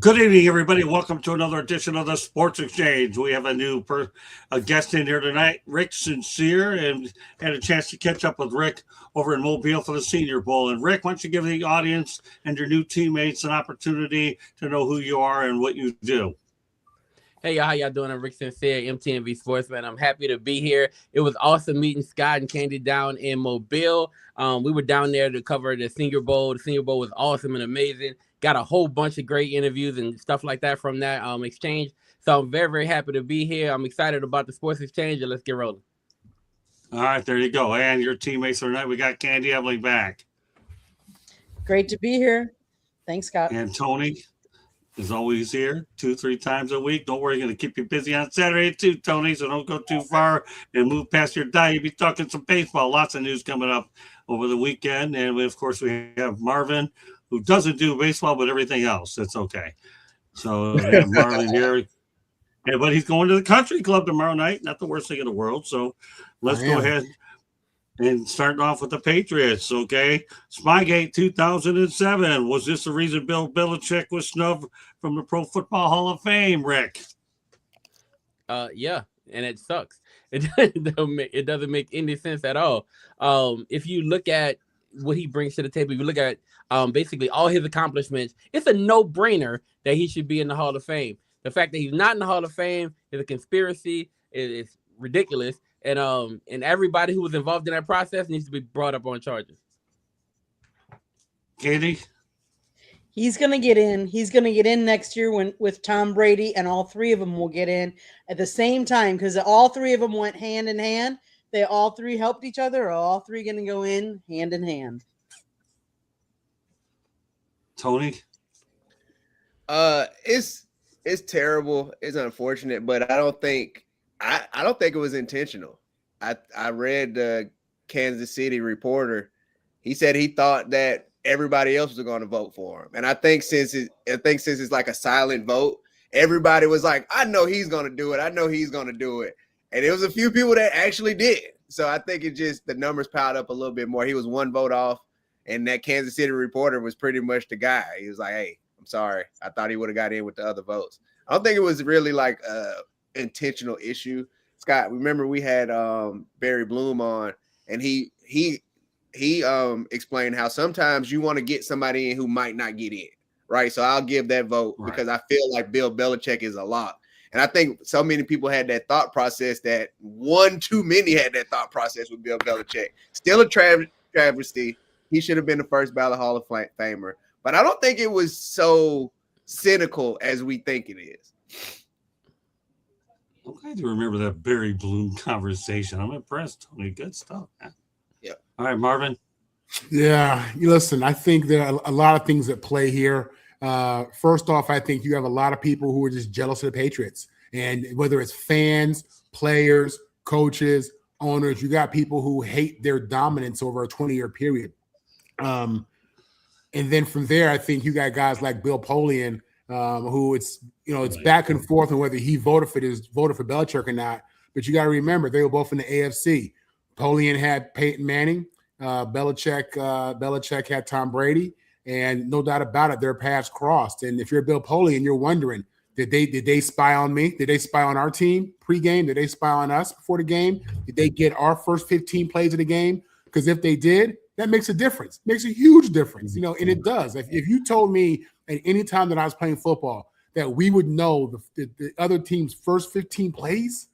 Good evening, everybody. Welcome to another edition of the Sports Exchange. We have a guest in here tonight, Rick Sincere, and had a chance to catch up with Rick over in Mobile for the Senior Bowl. And Rick, why don't you give the audience and your new teammates an opportunity to know who you are and what you do? Hey, y'all, how y'all doing? I'm Rick Sincere, MTNV Sportsman. I'm happy to be here. It was awesome meeting Scott and Candy down in Mobile. We were down there to cover the Senior Bowl. The Senior Bowl was awesome and amazing. Got a whole bunch of great interviews and stuff like that from that exchange. So I'm very, very happy to be here. I'm excited about the Sports Exchange, and let's get rolling. All right, there you go. And your teammates tonight, we got Candy Eveling back. Great to be here. Thanks, Scott. And Tony is always here 2-3 times a week. Don't worry, going to keep you busy on Saturday too, Tony, so don't go too far and move past your diet. You'll be talking some baseball. Lots of news coming up over the weekend. And we, of course, we have Marvin, who doesn't do baseball, but everything else. It's okay. So we have Marvin here. Yeah, but he's going to the country club tomorrow night. Not the worst thing in the world. So let's go ahead and start off with the Patriots, okay? Spygate 2007. Was this the reason Bill Belichick was snubbed from the Pro Football Hall of Fame, Rick? Yeah, and it sucks. It doesn't make any sense at all. If you look at what he brings to the table, if you look at basically all his accomplishments, it's a no-brainer that he should be in the Hall of Fame. The fact that he's not in the Hall of Fame is a conspiracy. It's ridiculous. And everybody who was involved in that process needs to be brought up on charges. Katie? He's going to get in. He's going to get in next year with Tom Brady, and all three of them will get in at the same time because all three of them went hand in hand. They all three helped each other. Are all three going to go in hand? Tony? It's terrible. It's unfortunate, but I don't think it was intentional. I read the Kansas City Reporter. He said he thought that everybody else was going to vote for him, and I think since it's like a silent vote, everybody was like, "I know he's going to do it. I know he's going to do it," and there was a few people that actually did. So I think the numbers piled up a little bit more. He was one vote off, and that Kansas City Reporter was pretty much the guy. He was like, "Hey, I'm sorry. I thought he would have got in with the other votes." I don't think it was really like a intentional issue. Scott, remember we had Barry Bloom on, and he explained how sometimes you want to get somebody in who might not get in, right? So I'll give that vote because I feel like Bill Belichick is a lock. And I think so many people had that thought process that one too many had that thought process with Bill Belichick. Still a travesty. He should have been the first ballot Hall of Famer. But I don't think it was so cynical as we think it is. I'm glad you remember that Barry Bloom conversation. I'm impressed, Tony. Good stuff, man. Yeah. All right, Marvin. Yeah, listen, I think there are a lot of things at play here. First off, I think you have a lot of people who are just jealous of the Patriots. And whether it's fans, players, coaches, owners, you got people who hate their dominance over a 20-year period. And then from there, I think you got guys like Bill Polian, who it's back and forth on whether he voted for Belichick or not. But you got to remember, they were both in the AFC. Polian had Peyton Manning. Belichick had Tom Brady. And no doubt about it, their paths crossed. And if you're Bill Polian, you're wondering, did they spy on me? Did they spy on our team pregame? Did they spy on us before the game? Did they get our first 15 plays of the game? Because if they did, that makes a difference. Makes a huge difference, and it does. If you told me at any time that I was playing football that we would know the other team's first 15 plays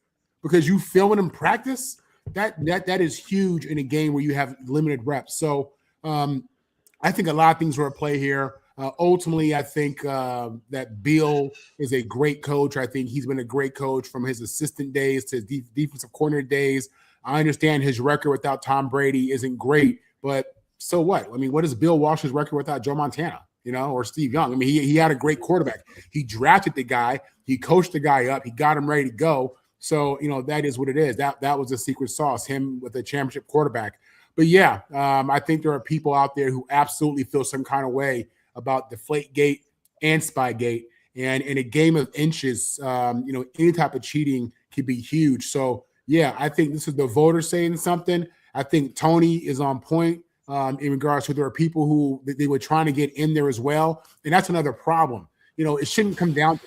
because you film it in practice, that is huge in a game where you have limited reps. So I think a lot of things were at play here. Ultimately, I think that Bill is a great coach. I think he's been a great coach from his assistant days to his defensive coordinator days. I understand his record without Tom Brady isn't great, but so what? I mean, what is Bill Walsh's record without Joe Montana, or Steve Young? I mean, he had a great quarterback. He drafted the guy. He coached the guy up. He got him ready to go. So, that is what it is. That was the secret sauce, him with a championship quarterback. But, yeah, I think there are people out there who absolutely feel some kind of way about Deflategate and Spygate. And in a game of inches, any type of cheating could be huge. So, yeah, I think this is the voters saying something. I think Tony is on point in regards to there are people who they were trying to get in there as well. And that's another problem. it shouldn't come down to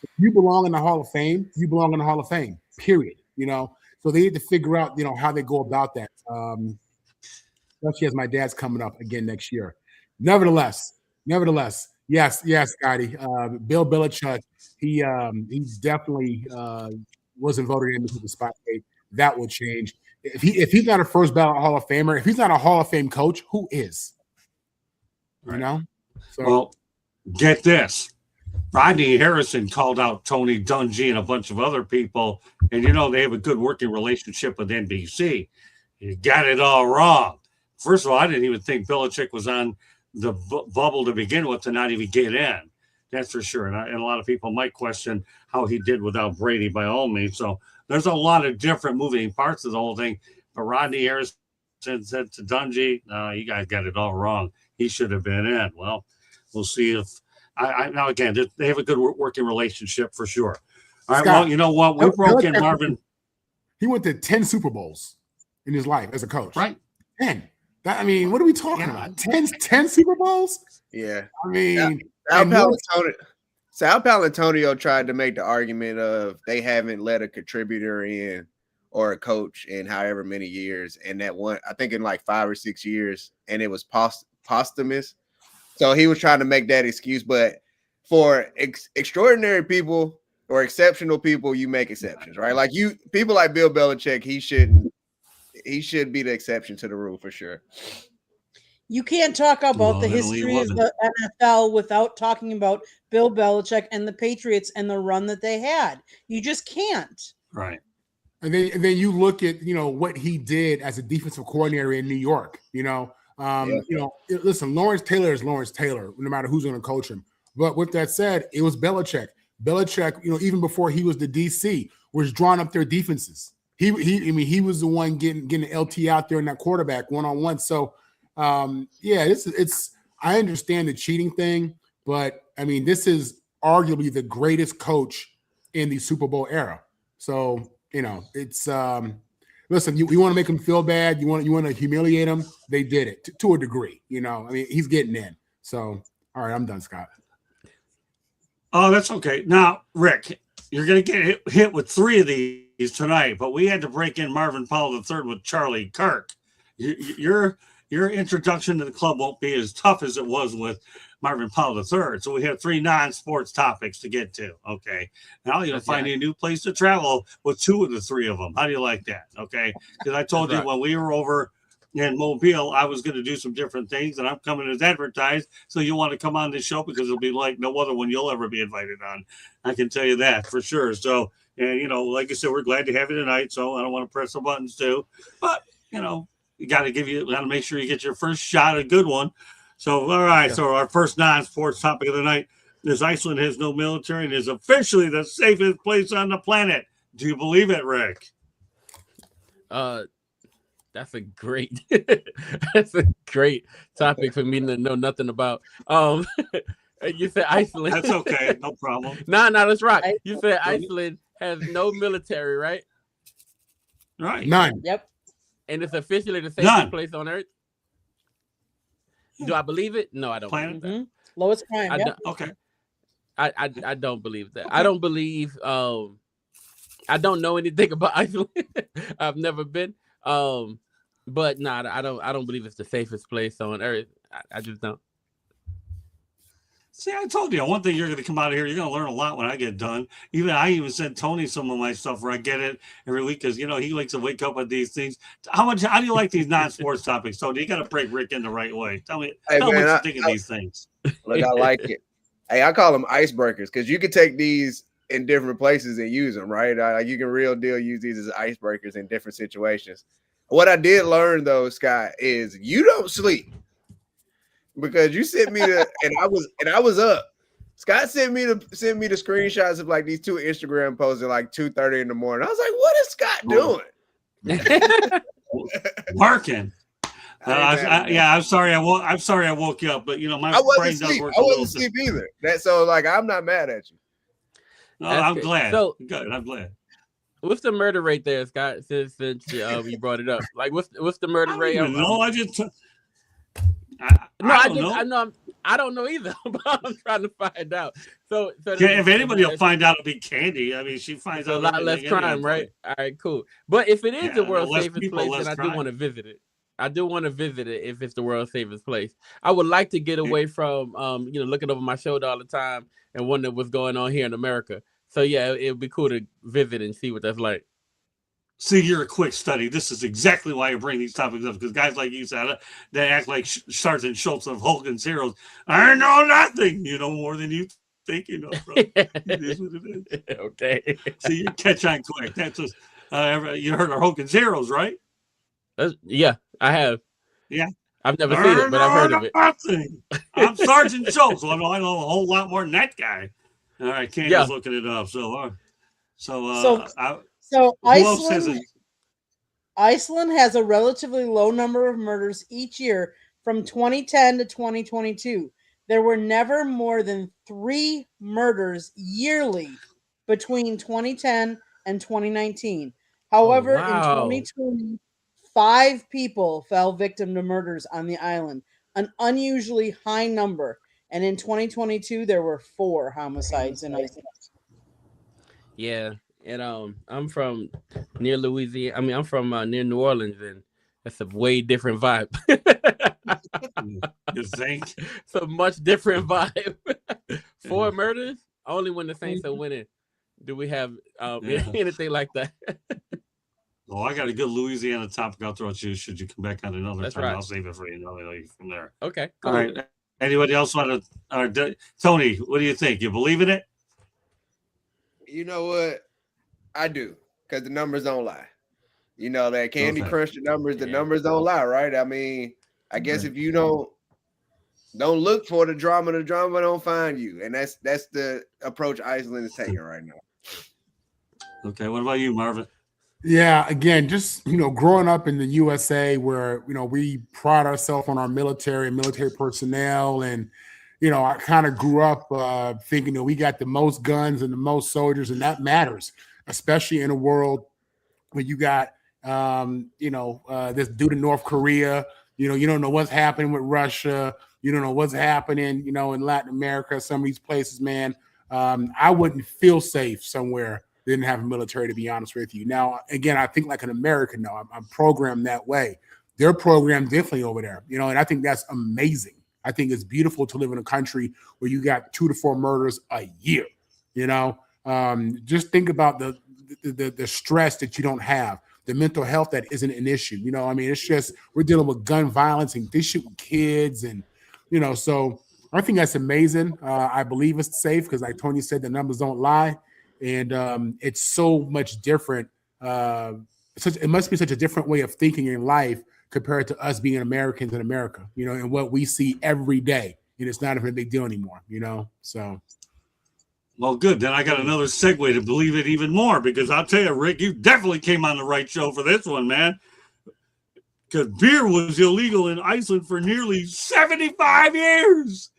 if you belong in the Hall of Fame, you belong in the Hall of Fame, period. So they need to figure out, how they go about that. Especially as my dad's coming up again next year. Nevertheless, yes, Scotty. Bill Belichick, he's definitely wasn't voted into the spotlight. That will change. If he's not a first ballot Hall of Famer, if he's not a Hall of Fame coach, who is? Right. So, well, get this. Rodney Harrison called out Tony Dungy and a bunch of other people, and they have a good working relationship with NBC. You got it all wrong. First of all, I didn't even think Belichick was on the bubble to begin with to not even get in. That's for sure. And a lot of people might question how he did without Brady by all means. So there's a lot of different moving parts of the whole thing. But Rodney Harrison said to Dungy, no, you guys got it all wrong. He should have been in. Well, we'll see if now again, they have a good working relationship for sure. All right. Scott, well, you know what? We broke in Marvin. He went to 10 Super Bowls in his life as a coach. Right. 10. What are we talking about? 10 Super Bowls? Yeah. I mean, Sal Palantonio tried to make the argument of they haven't let a contributor in or a coach in however many years. And that one, I think in like 5 or 6 years, and it was posthumous. So he was trying to make that excuse. But for extraordinary people or exceptional people, you make exceptions, right? Like people like Bill Belichick, he should be the exception to the rule for sure. You can't talk about the history of the NFL without talking about Bill Belichick and the Patriots and the run that they had. You just can't. Right. And then you look at what he did as a defensive coordinator in New York. Listen, Lawrence Taylor is Lawrence Taylor, no matter who's going to coach him. But with that said, it was Belichick. Belichick, even before he was the DC, was drawing up their defenses. He was the one getting the LT out there in that quarterback one-on-one. So, it's I understand the cheating thing, but I mean, this is arguably the greatest coach in the Super Bowl era. So, it's listen, you want to make him feel bad, you want to humiliate him. They did it to a degree. I mean, he's getting in. So, all right, I'm done, Scott. Oh, that's okay. Now, Rick, you're going to get hit with 3 of these tonight, but we had to break in Marvin Powell III with Charlie Kirk. Your introduction to the club won't be as tough as it was with Marvin Powell III. So we have 3 non-sports topics to get to. Okay. Now you'll find a new place to travel with 2 of the 3 of them. How do you like that? Okay. Because I told you when we were over in Mobile, I was going to do some different things, and I'm coming as advertised. So you want to come on this show because it'll be like no other one you'll ever be invited on. I can tell you that for sure. So, and like I said, we're glad to have you tonight. So I don't want to press the buttons too, but you got to make sure you get your first shot, a good one. So, all right. Yeah. So our first non-sports topic of the night is Iceland has no military and is officially the safest place on the planet. Do you believe it, Rick? That's a great topic for me to know nothing about. You said Iceland. That's okay. No problem. No, let's rock. You said Iceland has no military, right? Right. None. Yep. And it's officially the safest place on Earth. Do I believe it? No, I don't. Planet? Believe that. Lowest crime. Yep. Okay. I don't believe that. I don't believe. I don't know anything about Iceland. I've never been. But I don't believe it's the safest place on Earth. I just don't. See, I told you one thing. You're going to come out of here. You're going to learn a lot when I get done. I even sent Tony some of my stuff where I get it every week because he likes to wake up with these things. How do you like these non-sports topics, Tony? You got to break Rick in the right way. Tell me what you think of these things. Look, I like it. Hey, I call them icebreakers because you can take these in different places and use them, right? You can real deal use these as icebreakers in different situations. What I did learn though, Scott, is you don't sleep. Because you sent me and I was up. Scott sent me the screenshots of like these 2 Instagram posts at like 2:30 in the morning. I was like, what is Scott doing? Working. I'm sorry. I woke you up, but my brain does work. I wasn't asleep either. So I'm not mad at you. No, I'm glad. So good. I'm glad. What's the murder rate there, Scott? Since you brought it up, like what's the murder rate? No, I just. I know. I don't know either, but I'm trying to find out. So Yeah, if anybody will find out, it'll be Candy. I mean, she finds a out lot less everything. crime, right? All right, cool. But if it is Yeah, the world's less safest people, place, less then I do crime. want to visit it. I do want to visit it if it's the world's safest place. I would like to get away from looking over my shoulder all the time and wondering what's going on here in America. So yeah, it would be cool to visit and see what that's like. See, you're a quick study. This is exactly why I bring these topics up, because guys like you said, they act like Sergeant Schultz of Hogan's Heroes. I know nothing. You know more than you think you know, bro. It is what it is. Okay. See, you catch on quick. That's just you heard of Hogan's Heroes, right? Yeah, I have. Yeah. I've never seen it, but I've heard of it. Nothing. I'm Sergeant Schultz. Well, I know a whole lot more than that guy. All right, Candace looking it up. So who else has it? Iceland has a relatively low number of murders each year from 2010 to 2022. There were never more than 3 murders yearly between 2010 and 2019. However, in 2020, 5 people fell victim to murders on the island, an unusually high number. And in 2022, there were 4 homicides in Iceland. Yeah. And I'm from near Louisiana. I mean, I'm from near New Orleans, and that's a way different vibe. You think? It's a much different vibe. 4 murders, only when the Saints are winning do we have anything like that. Oh, I got a good Louisiana topic I'll throw at you. Should you come back on another time? Right. I'll save it for you. From there. Okay. Cool. All right. Anybody else want to? Tony, what do you think? You believe in it? You know what? I do, because the numbers don't lie. You know that Candy Crunch the numbers. The numbers don't lie, right? I mean, I guess if you don't look for the drama don't find you, and that's the approach Iceland is taking right now. Okay, what about you, Marvin? Yeah, again, just growing up in the USA, where we pride ourselves on our military and military personnel, and I kind of grew up thinking that we got the most guns and the most soldiers, and that matters, especially in a world where you got this dude in North Korea. You don't know what's happening with Russia. You don't know what's happening, in Latin America, some of these places, man. I wouldn't feel safe somewhere that didn't have a military, to be honest with you. Now, again, I think like an American, though, I'm programmed that way. They're programmed differently over there, and I think that's amazing. I think it's beautiful to live in a country where you got 2 to 4 murders a year. Just think about the stress that you don't have, the mental health that isn't an issue. It's just we're dealing with gun violence and this shit with kids, and so I think that's amazing. I believe it's safe because, like Tony said, the numbers don't lie, and it's so much different. It must be such a different way of thinking in life compared to us being Americans in America, and what we see every day. It's not even a big deal anymore, so. Well, good. Then I got another segue to believe it even more, because I'll tell you, Rick, you definitely came on the right show for this one, man. Because beer was illegal in Iceland for nearly 75 years.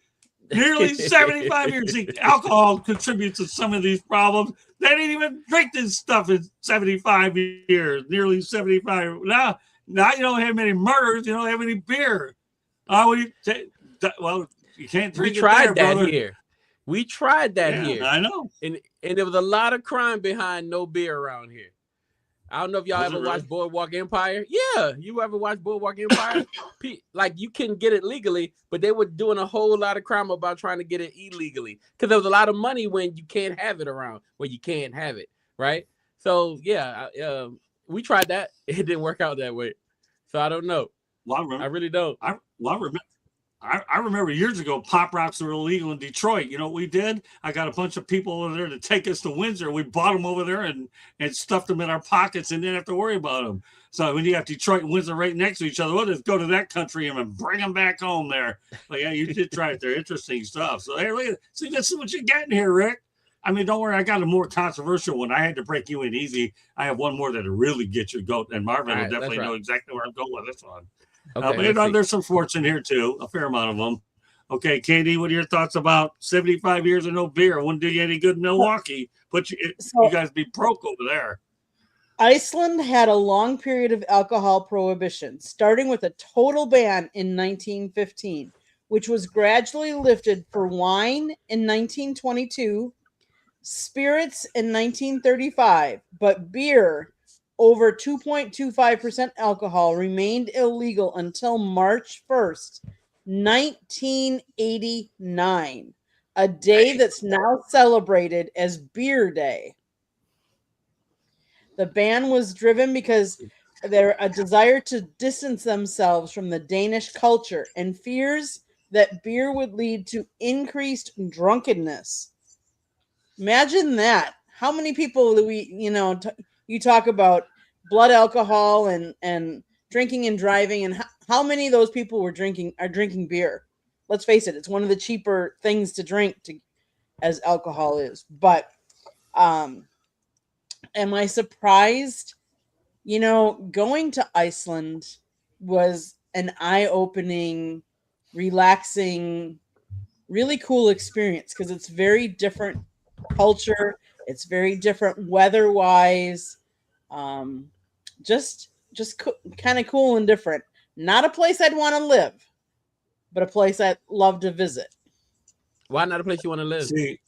Nearly 75 years. See, alcohol contributes to some of these problems. They didn't even drink this stuff in 75 years. Nearly 75. Now you don't have any murders. You don't have any beer. Well, you can't drink. We tried it there, that here. We tried that here. I know. And there was a lot of crime behind no beer around here. I don't know if y'all ever watched Boardwalk Empire. Yeah, you ever watched Boardwalk Empire? Like, you can get it legally, but they were doing a whole lot of crime about trying to get it illegally, because there was a lot of money when you can't have it around, when you can't have it, right? So yeah, we tried that. It didn't work out that way. So I don't know. Well, I really don't. I remember years ago, Pop Rocks were illegal in Detroit. You know what we did? I got a bunch of people over there to take us to Windsor. We bought them over there and stuffed them in our pockets and didn't have to worry about them. So when you have Detroit and Windsor right next to each other, we'll just go to that country and bring them back home there. But yeah, you did try it there. Interesting stuff. So hey, look, see, this is what you're getting here, Rick. I mean, don't worry. I got a more controversial one. I had to break you in easy. I have one more that'll really get your goat. And Marvin will definitely know exactly where I'm going with this one. Okay, but there's some fortune here too, a fair amount of them. Okay, Katie, what are your thoughts about 75 years of no beer? Wouldn't do you any good in Milwaukee. You guys be broke over there. Iceland had a long period of alcohol prohibition, starting with a total ban in 1915. which was gradually lifted for wine in 1922, spirits in 1935, but beer over 2.25% alcohol remained illegal until March 1st, 1989, a day that's now celebrated as Beer Day. The ban was driven because there a desire to distance themselves from the Danish culture and fears that beer would lead to increased drunkenness. Imagine that. How many people do we, you talk about blood alcohol and drinking and driving, and how many of those people are drinking beer? Let's face it, it's one of the cheaper things to drink as alcohol is. But am I surprised? Going to Iceland was an eye-opening, relaxing, really cool experience because it's very different culture. It's very different weather-wise. Just kind of cool and different. Not a place I'd want to live, but a place I'd love to visit. Why not a place you want to live? See,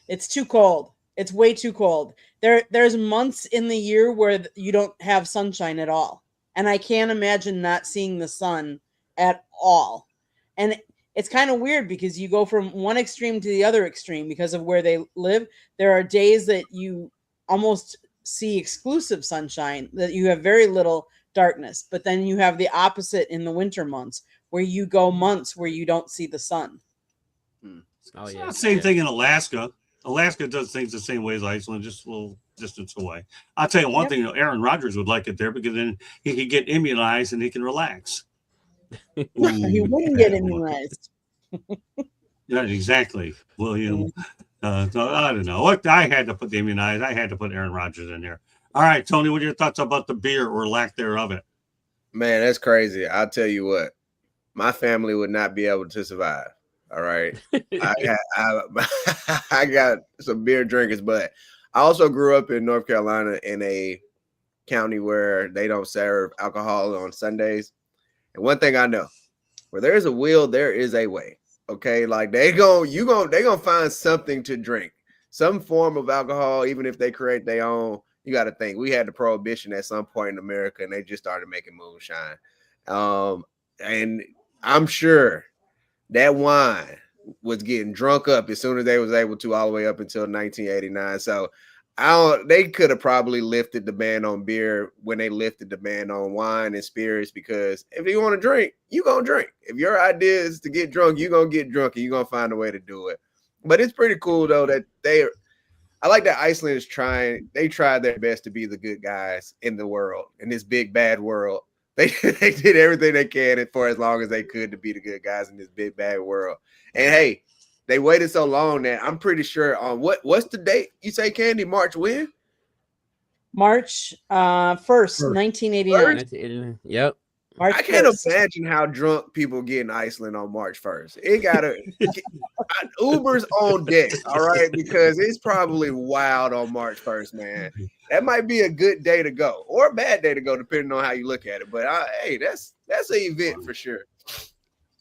It's too cold. It's way too cold. There's months in the year where you don't have sunshine at all. And I can't imagine not seeing the sun at all. And it's kind of weird because you go from one extreme to the other extreme because of where they live. There are days that you almost see exclusive sunshine, that you have very little darkness. But then you have the opposite in the winter months where you go months where you don't see the sun. Oh, it's yeah. not the same thing in Alaska. Alaska does things the same way as Iceland, just a little distance away. I'll tell you one thing, Aaron Rodgers would like it there because then he could get immunized and he can relax. He wouldn't get immunized. Yeah, exactly, William. I don't know. What I had to put the immunized. I had to put Aaron Rodgers in there. All right, Tony, what are your thoughts about the beer or lack thereof it? Man, that's crazy. I'll tell you what, my family would not be able to survive. All right. I got some beer drinkers, but I also grew up in North Carolina in a county where they don't serve alcohol on Sundays. And one thing I know, where there's a will, there is a way. Okay. Like they're gonna find something to drink, some form of alcohol, even if they create their own. You got to think we had the prohibition at some point in America and they just started making moonshine. And I'm sure that wine was getting drunk up as soon as they was able to, all the way up until 1989. So they could have probably lifted the ban on beer when they lifted the ban on wine and spirits, because if you want to drink, you gonna drink. If your idea is to get drunk, you're gonna get drunk and you're gonna find a way to do it. But it's pretty cool though that I like that Iceland is they tried their best to be the good guys in the world, in this big bad world. They did everything they can for as long as they could to be the good guys in this big bad world. And hey, they waited so long that I'm pretty sure on what's the date you say, Candy? March when? March 1st, 1989. Yep. March I can't 1st. imagine how drunk people get in Iceland on March 1st. It gotta Uber's on deck, all right, because it's probably wild on March 1st, man. That might be a good day to go or a bad day to go, depending on how you look at it. But hey, that's an event for sure.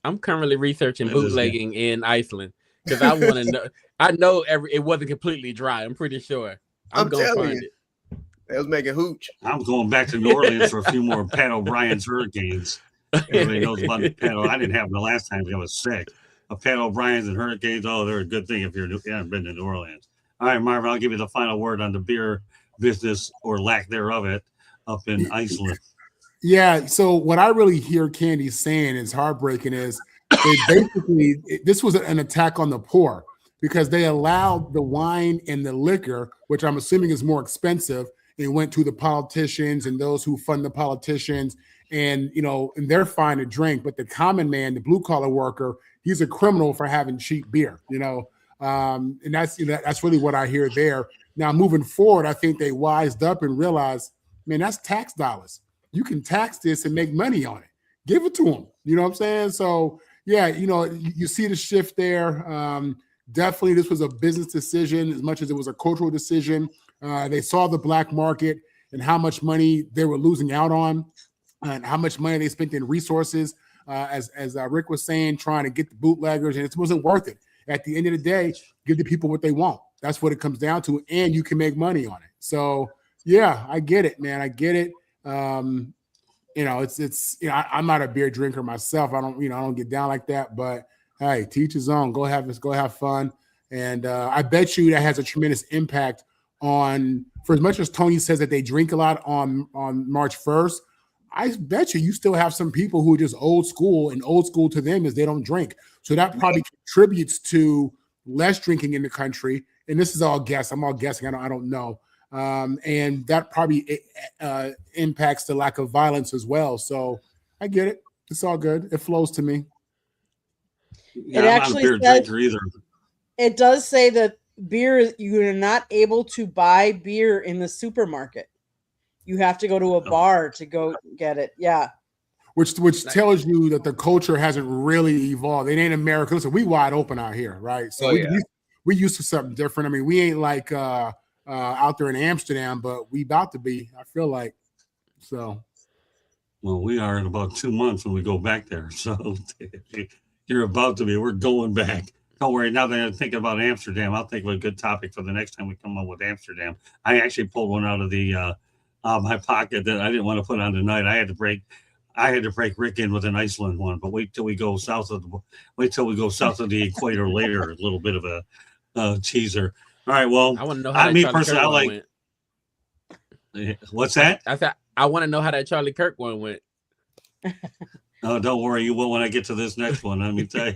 I'm currently researching bootlegging in Iceland because I want to know. I know it wasn't completely dry. I'm pretty sure. I'm gonna telling find you. it. They was making hooch. I'm going back to New Orleans for a few more Pat O'Brien's Hurricanes. Everybody knows about the Pat. I didn't have them the last time because I was sick. Pat O'Brien's and Hurricanes, they're a good thing if you haven't been to New Orleans. All right, Marvin, I'll give you the final word on the beer business or lack thereof it up in Iceland. Yeah. So what I really hear Candy saying is heartbreaking is this was an attack on the poor because they allowed the wine and the liquor, which I'm assuming is more expensive. It went to the politicians and those who fund the politicians, and and they're fine to drink. But the common man, the blue collar worker, he's a criminal for having cheap beer. And that's really what I hear there. Now moving forward, I think they wised up and realized, man, that's tax dollars. You can tax this and make money on it. Give it to them. You know what I'm saying? So yeah, you see the shift there. Definitely, this was a business decision as much as it was a cultural decision. They saw the black market and how much money they were losing out on and how much money they spent in resources as Rick was saying, trying to get the bootleggers, and it wasn't worth it. At the end of the day, give the people what they want. That's what it comes down to, and you can make money on it. So yeah, I get it, man. I get it. It's I'm not a beer drinker myself. I don't get down like that. But hey, teach his own. Go have fun. And I bet you that has a tremendous impact on. For as much as Tony says that they drink a lot on March 1st, I bet you still have some people who are just old school, and old school to them is they don't drink. So that probably contributes to less drinking in the country. And this is all guess. I'm all guessing. I don't know. And that probably impacts the lack of violence as well. So I get it. It's all good. It flows to me. Yeah, It I'm actually not a beer drinker either. It does say that beer, you're not able to buy beer in the supermarket. You have to go to a bar to go get it. Yeah. Which tells you that the culture hasn't really evolved. It ain't America. Listen, we wide open out here, right? So we used to something different. I mean, we ain't like out there in Amsterdam, but we about to be, I feel like. So. Well, we are in about 2 months when we go back there. So you're about to be. We're going back. Don't worry. Now that I'm thinking about Amsterdam, I'll think of a good topic for the next time we come up with Amsterdam. I actually pulled one out of the my pocket that I didn't want to put on tonight. I had to break Rick in with an Iceland one, but wait till we go south of the equator later. A little bit of a teaser. All right. Well, I want to know how me personally, I like. Went. What's that? I said I want to know how that Charlie Kirk one went. Oh, don't worry, you will when I get to this next one. Let me tell you,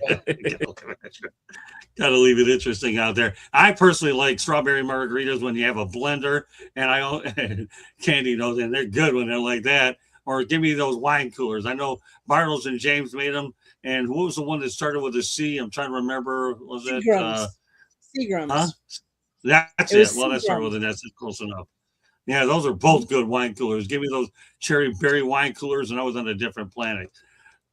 gotta leave it interesting out there. I personally like strawberry margaritas when you have a blender, and Candy knows, and they're good when they're like that. Or give me those wine coolers. I know Bartles and James made them. And who was the one that started with a C? I'm trying to remember. Was it Seagram's? Huh? That's it. Well, that started with an S. Close enough. Yeah, those are both good wine coolers. Give me those cherry berry wine coolers, and I was on a different planet.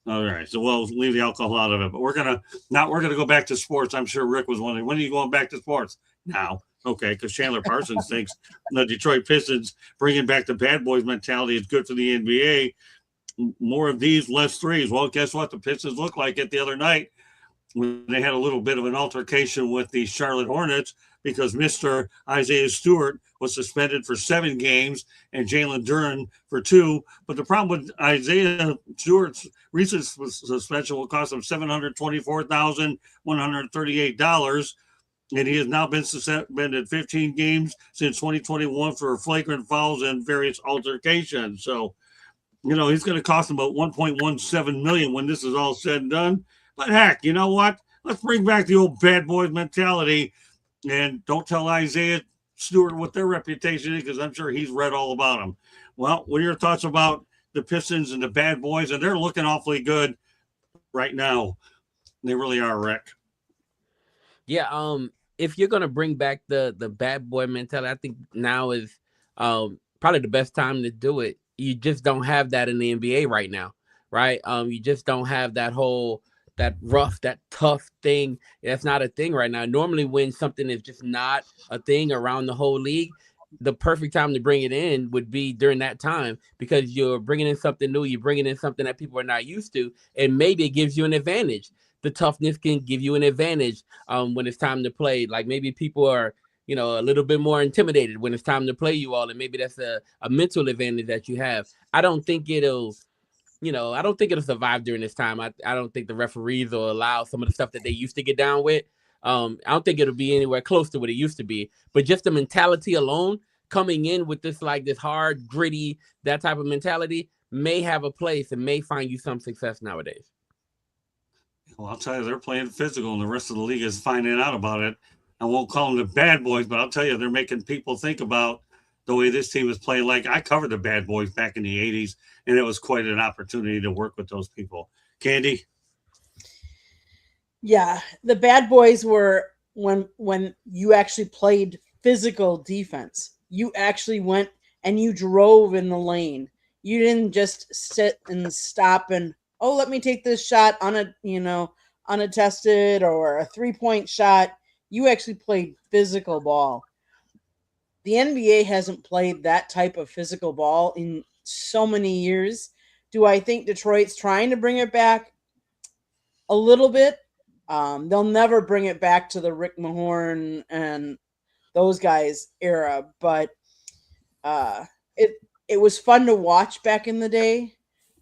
All right, so we'll leave the alcohol out of it. But we're gonna go back to sports. I'm sure Rick was wondering, when are you going back to sports? Now. Okay, because Chandler Parsons thinks the Detroit Pistons bringing back the bad boys mentality is good for the NBA. More of these, less threes. Well, guess what? The Pistons looked like it the other night when they had a little bit of an altercation with the Charlotte Hornets because Mr. Isaiah Stewart was suspended for 7 games and Jalen Duren for 2. But the problem with Isaiah Stewart's recent suspension will cost him $724,138. And he has now been suspended 15 games since 2021 for flagrant fouls and various altercations. So, he's going to cost him about $1.17 million when this is all said and done. But heck, you know what? Let's bring back the old bad boys mentality and don't tell Isaiah Stewart what their reputation is, because I'm sure he's read all about them. Well, what are your thoughts about the Pistons and the bad boys? And they're looking awfully good right now. They really are, Rick. Yeah, if you're gonna bring back the bad boy mentality, I think now is probably the best time to do it. You just don't have that in the NBA right now, right? You just don't have that rough, that tough thing. That's not a thing right now. Normally, when something is just not a thing around the whole league, the perfect time to bring it in would be during that time, because you're bringing in something new. You're bringing in something that people are not used to, and maybe it gives you an advantage. The toughness can give you an advantage when it's time to play. Like maybe people are, a little bit more intimidated when it's time to play you all, and maybe that's a mental advantage that you have. I don't think it'll survive during this time. I don't think the referees will allow some of the stuff that they used to get down with. I don't think it'll be anywhere close to what it used to be. But just the mentality alone, coming in with this hard, gritty, that type of mentality may have a place and may find you some success nowadays. Well, I'll tell you, they're playing physical, and the rest of the league is finding out about it. I won't call them the bad boys, but I'll tell you, they're making people think about the way this team is playing. Like, I covered the bad boys back in the 80s, and it was quite an opportunity to work with those people. Candy? Yeah, the bad boys were when you actually played physical defense. You actually went and you drove in the lane. You didn't just sit and stop and, let me take this shot unattested or a 3-point shot. You actually played physical ball. The NBA hasn't played that type of physical ball in so many years Do I think Detroit's trying to bring it back? A little bit. They'll never bring it back to the Rick Mahorn and those guys era, but it was fun to watch back in the day.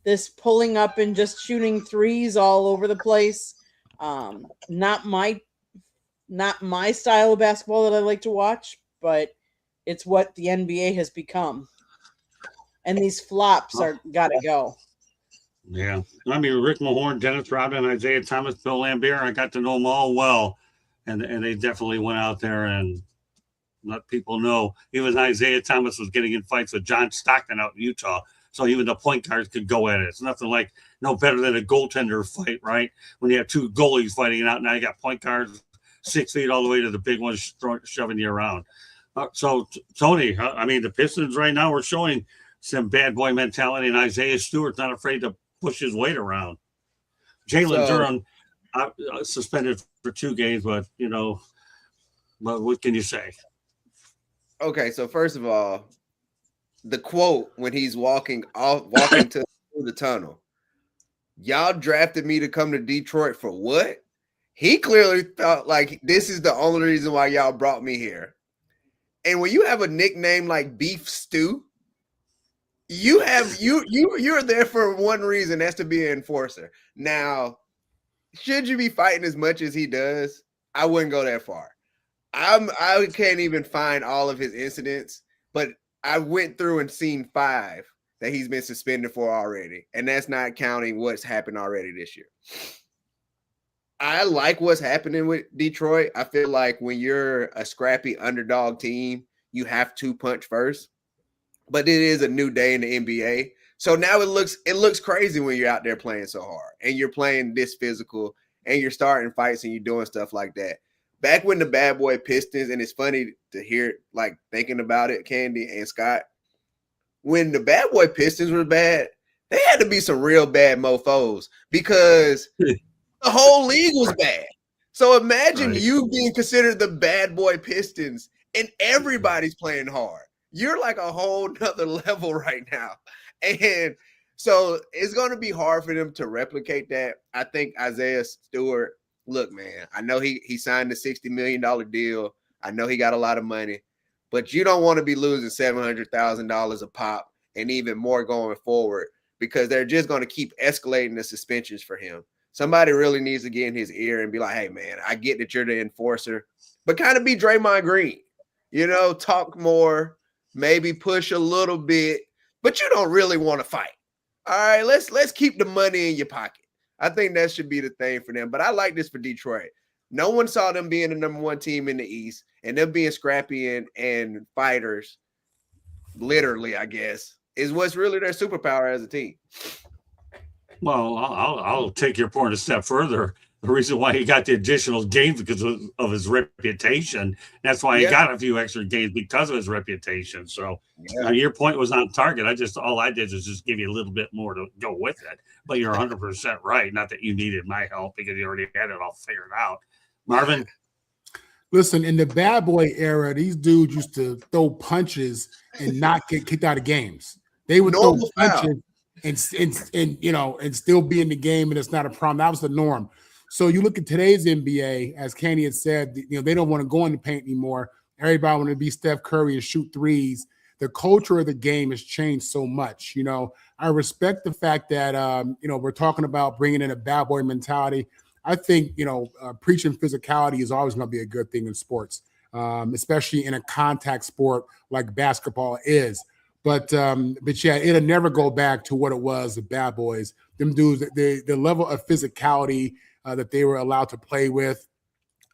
This pulling up and just shooting threes all over the place. Not my style of basketball that I like to watch, but it's what the NBA has become. And these flops are gotta go. Yeah. I mean, Rick Mahorn, Dennis Rodman, Isaiah Thomas, Bill Laimbeer, I got to know them all well. And they definitely went out there and let people know. Even Isaiah Thomas was getting in fights with John Stockton out in Utah. So even the point guards could go at it. It's nothing like no better than a goaltender fight, right? When you have two goalies fighting it out, now you got point guards 6 feet all the way to the big ones shoving you around. So, Tony, I mean, the Pistons right now are showing some bad boy mentality, and Isaiah Stewart's not afraid to push his weight around. Jalen Durham suspended for 2 games, but what can you say? Okay, so first of all, the quote when he's walking through the tunnel, y'all drafted me to come to Detroit for what? He clearly felt like this is the only reason why y'all brought me here. And when you have a nickname like Beef Stew, you're there for one reason, that's to be an enforcer. Now, should you be fighting as much as he does? I wouldn't go that far. I can't even find all of his incidents, but I went through and seen 5 that he's been suspended for already, and that's not counting what's happened already this year. I like what's happening with Detroit. I feel like when you're a scrappy underdog team, you have to punch first. But it is a new day in the NBA. So now it looks crazy when you're out there playing so hard and you're playing this physical and you're starting fights and you're doing stuff like that. Back when the bad boy Pistons, and it's funny to hear, like, thinking about it, Candy and Scott, when the bad boy Pistons were bad, they had to be some real bad mofos because the whole league was bad. So imagine you being considered the bad boy Pistons and everybody's playing hard. You're like a whole nother level right now. And so it's going to be hard for them to replicate that. I think Isaiah Stewart, look, man, I know he signed a $60 million deal. I know he got a lot of money, but you don't want to be losing $700,000 a pop and even more going forward because they're just going to keep escalating the suspensions for him. Somebody really needs to get in his ear and be like, hey, man, I get that you're the enforcer, but kind of be Draymond Green, talk more, maybe push a little bit, but you don't really want to fight. All right, let's keep the money in your pocket. I think that should be the thing for them. But I like this for Detroit. No one saw them being the number 1 team in the East and them being scrappy and fighters, literally, I guess, is what's really their superpower as a team. Well, I'll take your point a step further. The reason why he got the additional games because of his reputation. That's why he got a few extra games because of his reputation. So your point was on target. All I did was just give you a little bit more to go with it. But you're 100% right. Not that you needed my help because you already had it all figured out. Marvin? Listen, in the bad boy era, these dudes used to throw punches and not get kicked out of games. They would throw punches and still be in the game, and it's not a problem. That was the norm. So you look at today's NBA, as Candy had said, they don't want to go in the paint anymore. Everybody want to be Steph Curry and shoot threes. The culture of the game has changed so much. I respect the fact that, we're talking about bringing in a bad boy mentality. I think, preaching physicality is always going to be a good thing in sports, especially in a contact sport like basketball is. But yeah, it'll never go back to what it was, the bad boys. Them dudes, the level of physicality that they were allowed to play with,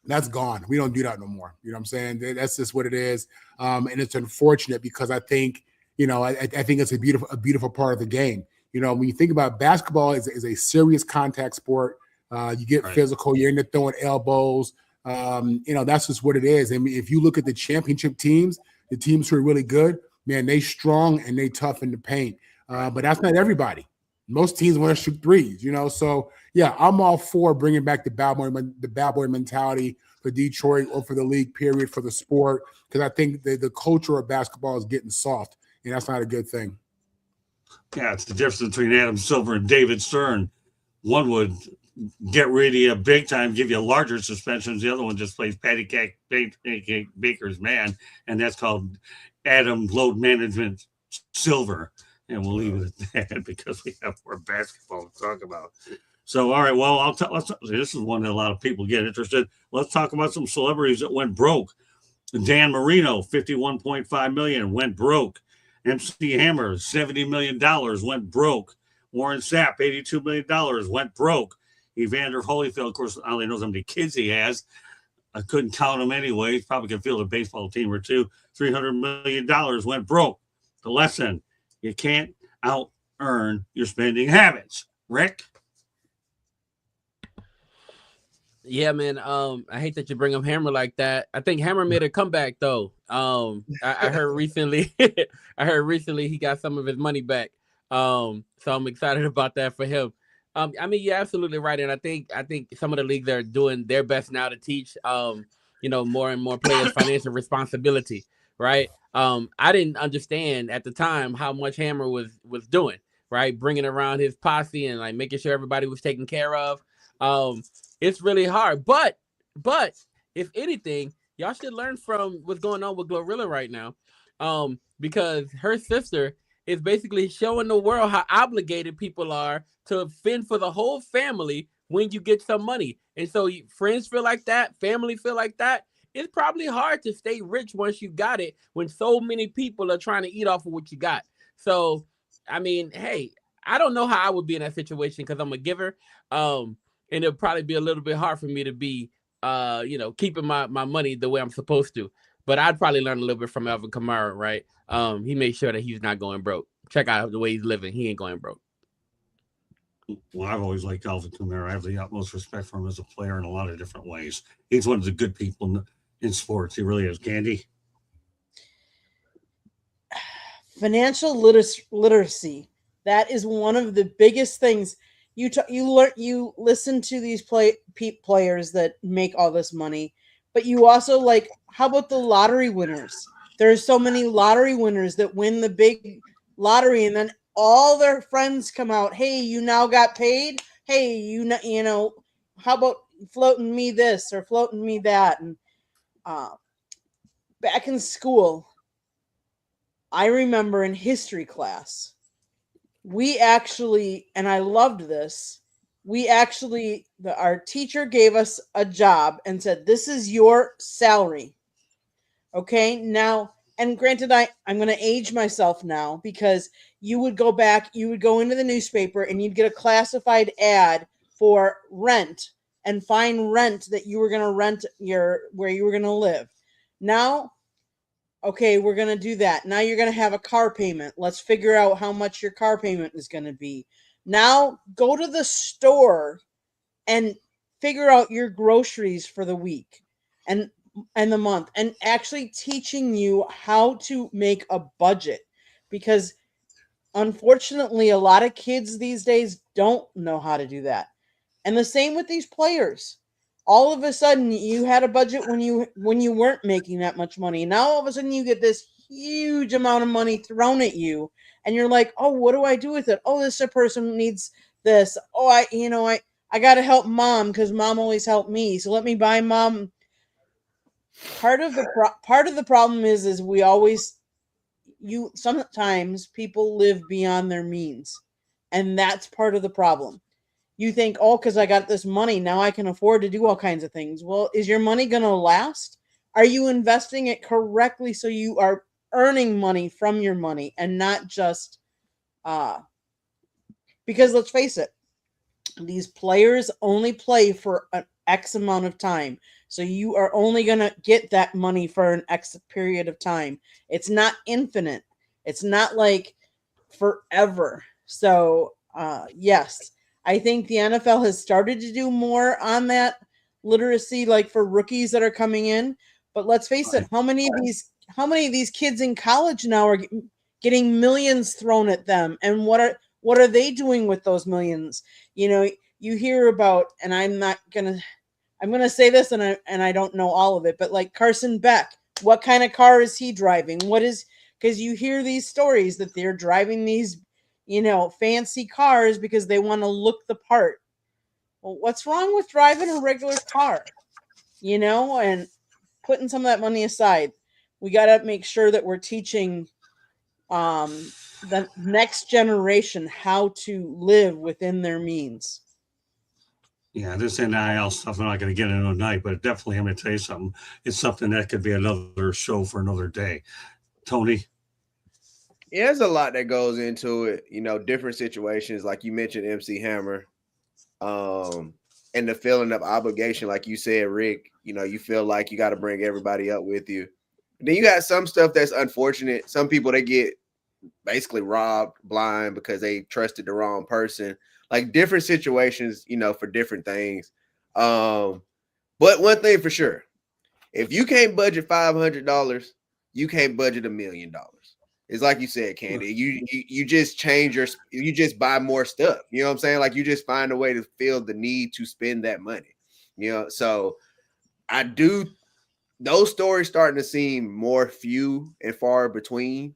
that's gone. We don't do that no more. You know what I'm saying? That's just what it is. And it's unfortunate because I think, I think it's a beautiful part of the game. When you think about basketball is a serious contact sport. You get physical, you're in there throwing elbows. That's just what it is. I mean, if you look at the championship teams, the teams who are really good, man, they strong and they tough in the paint. But that's not everybody. Most teams want to shoot threes, So yeah, I'm all for bringing back the bad boy mentality for Detroit or for the league, period, for the sport, because I think the culture of basketball is getting soft, and that's not a good thing. Yeah, it's the difference between Adam Silver and David Stern. One would get rid of you big time, give you larger suspensions. The other one just plays patty cake baker's man, and that's called Adam Load Management Silver. And we'll leave it at that because we have more basketball to talk about. So, all right, well, this is one that a lot of people get interested. Let's talk about some celebrities that went broke. Dan Marino, $51.5 million, went broke. MC Hammer, $70 million, went broke. Warren Sapp, $82 million, went broke. Evander Holyfield, of course, I only knows how many kids he has. I couldn't count them anyway. He probably could field a baseball team or two. $300 million went broke. The lesson, you can't out-earn your spending habits. Rick? Yeah, man. I hate that you bring up Hammer like that. I think Hammer made a comeback though. I heard recently, he got some of his money back. So I'm excited about that for him. I mean, you're absolutely right, and I think some of the leagues are doing their best now to teach, more and more players financial responsibility. Right. I didn't understand at the time how much Hammer was doing. Right, bringing around his posse and like making sure everybody was taken care of. It's really hard, but if anything, y'all should learn from what's going on with Glorilla right now, because her sister is basically showing the world how obligated people are to fend for the whole family when you get some money. And so friends feel like that, family feel like that. It's probably hard to stay rich once you got it when so many people are trying to eat off of what you got. So, I mean, hey, I don't know how I would be in that situation because I'm a giver. And it'll probably be a little bit hard for me to be, keeping my money the way I'm supposed to. But I'd probably learn a little bit from Alvin Kamara, right? He made sure that he's not going broke. Check out the way he's living. He ain't going broke. Well, I've always liked Alvin Kamara. I have the utmost respect for him as a player in a lot of different ways. He's one of the good people in sports. He really is. Candy? Financial literacy. That is one of the biggest things. You listen to these players that make all this money, but you also how about the lottery winners? There's so many lottery winners that win the big lottery, and then all their friends come out. Hey, you now got paid. Hey, you know, how about floating me this or floating me that? And back in school, I remember in history class, we actually, and I loved this, our teacher gave us a job and said, this is your salary. Okay, now, and granted, I'm going to age myself now because you would go into the newspaper and you'd get a classified ad for rent and find rent that you were going to rent where you were going to live. Now, okay, we're going to do that. Now you're going to have a car payment. Let's figure out how much your car payment is going to be. Now go to the store and figure out your groceries for the week and the month, and actually teaching you how to make a budget, because unfortunately a lot of kids these days don't know how to do that. And the same with these players. All of a sudden you had a budget when you weren't making that much money. Now all of a sudden you get this huge amount of money thrown at you and you're like, oh, what do I do with it? Oh, this person needs this. Oh, I got to help mom because mom always helped me. So let me buy mom. Part of the problem is sometimes people live beyond their means, and that's part of the problem. You think, oh, because I got this money, now I can afford to do all kinds of things. Well, is your money going to last? Are you investing it correctly so you are earning money from your money and not just because let's face it, these players only play for an X amount of time. So you are only going to get that money for an X period of time. It's not infinite. It's not like forever. So, yes, I think the NFL has started to do more on that literacy, like for rookies that are coming in. But let's face it, how many of these kids in college now are getting millions thrown at them? And what are they doing with those millions? You know, you hear about, and I'm going to say this, and I don't know all of it, but like Carson Beck, what kind of car is he driving? Because you hear these stories that they're driving these, fancy cars because they want to look the part. Well, what's wrong with driving a regular car? And putting some of that money aside. We got to make sure that we're teaching the next generation how to live within their means. Yeah, this NIL stuff, I'm not going to get into tonight, but definitely I'm going to tell you something. It's something that could be another show for another day. Tony? Yeah, there's a lot that goes into it. Different situations, like you mentioned, MC Hammer, and the feeling of obligation, like you said, Rick. You feel like you got to bring everybody up with you. Then you got some stuff that's unfortunate. Some people, they get basically robbed blind because they trusted the wrong person. Like different situations, for different things. But one thing for sure, if you can't budget $500, you can't budget $1 million. It's like you said, Candy. You just you just buy more stuff. You know what I'm saying? Like you just find a way to feel the need to spend that money. So those stories starting to seem more few and far between.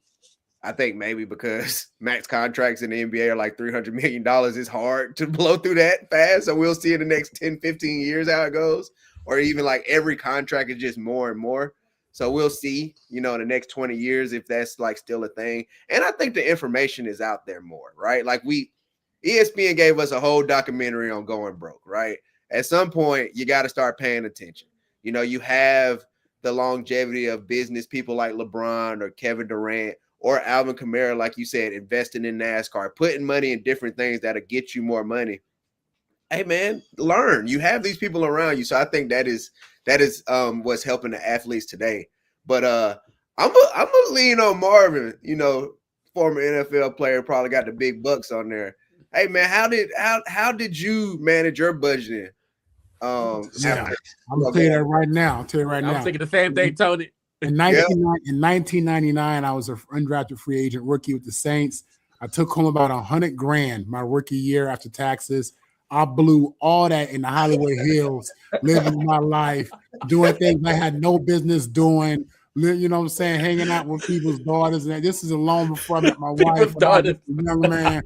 I think maybe because max contracts in the NBA are like $300 million. It's hard to blow through that fast. So we'll see in the next 10, 15 years how it goes. Or even like every contract is just more and more. So we'll see, in the next 20 years if that's like still a thing. And I think the information is out there more, right? Like ESPN gave us a whole documentary on going broke, right? At some point, you got to start paying attention. You have the longevity of business people like LeBron or Kevin Durant or Alvin Kamara, like you said, investing in NASCAR, putting money in different things that'll get you more money. Hey man, learn. You have these people around you. So I think that is what's helping the athletes today. But I'm gonna lean on Marvin, former NFL player, probably got the big bucks on there. Hey man, how did you manage your budgeting? I'm gonna tell you that right now. I'm thinking the same thing, Tony. In 1999, I was an undrafted free agent rookie with the Saints. I took home about $100,000 my rookie year after taxes. I blew all that in the Hollywood Hills, living my life, doing things I had no business doing. You know what I'm saying? Hanging out with people's daughters. And this is long before I met my wife. When I was a young man,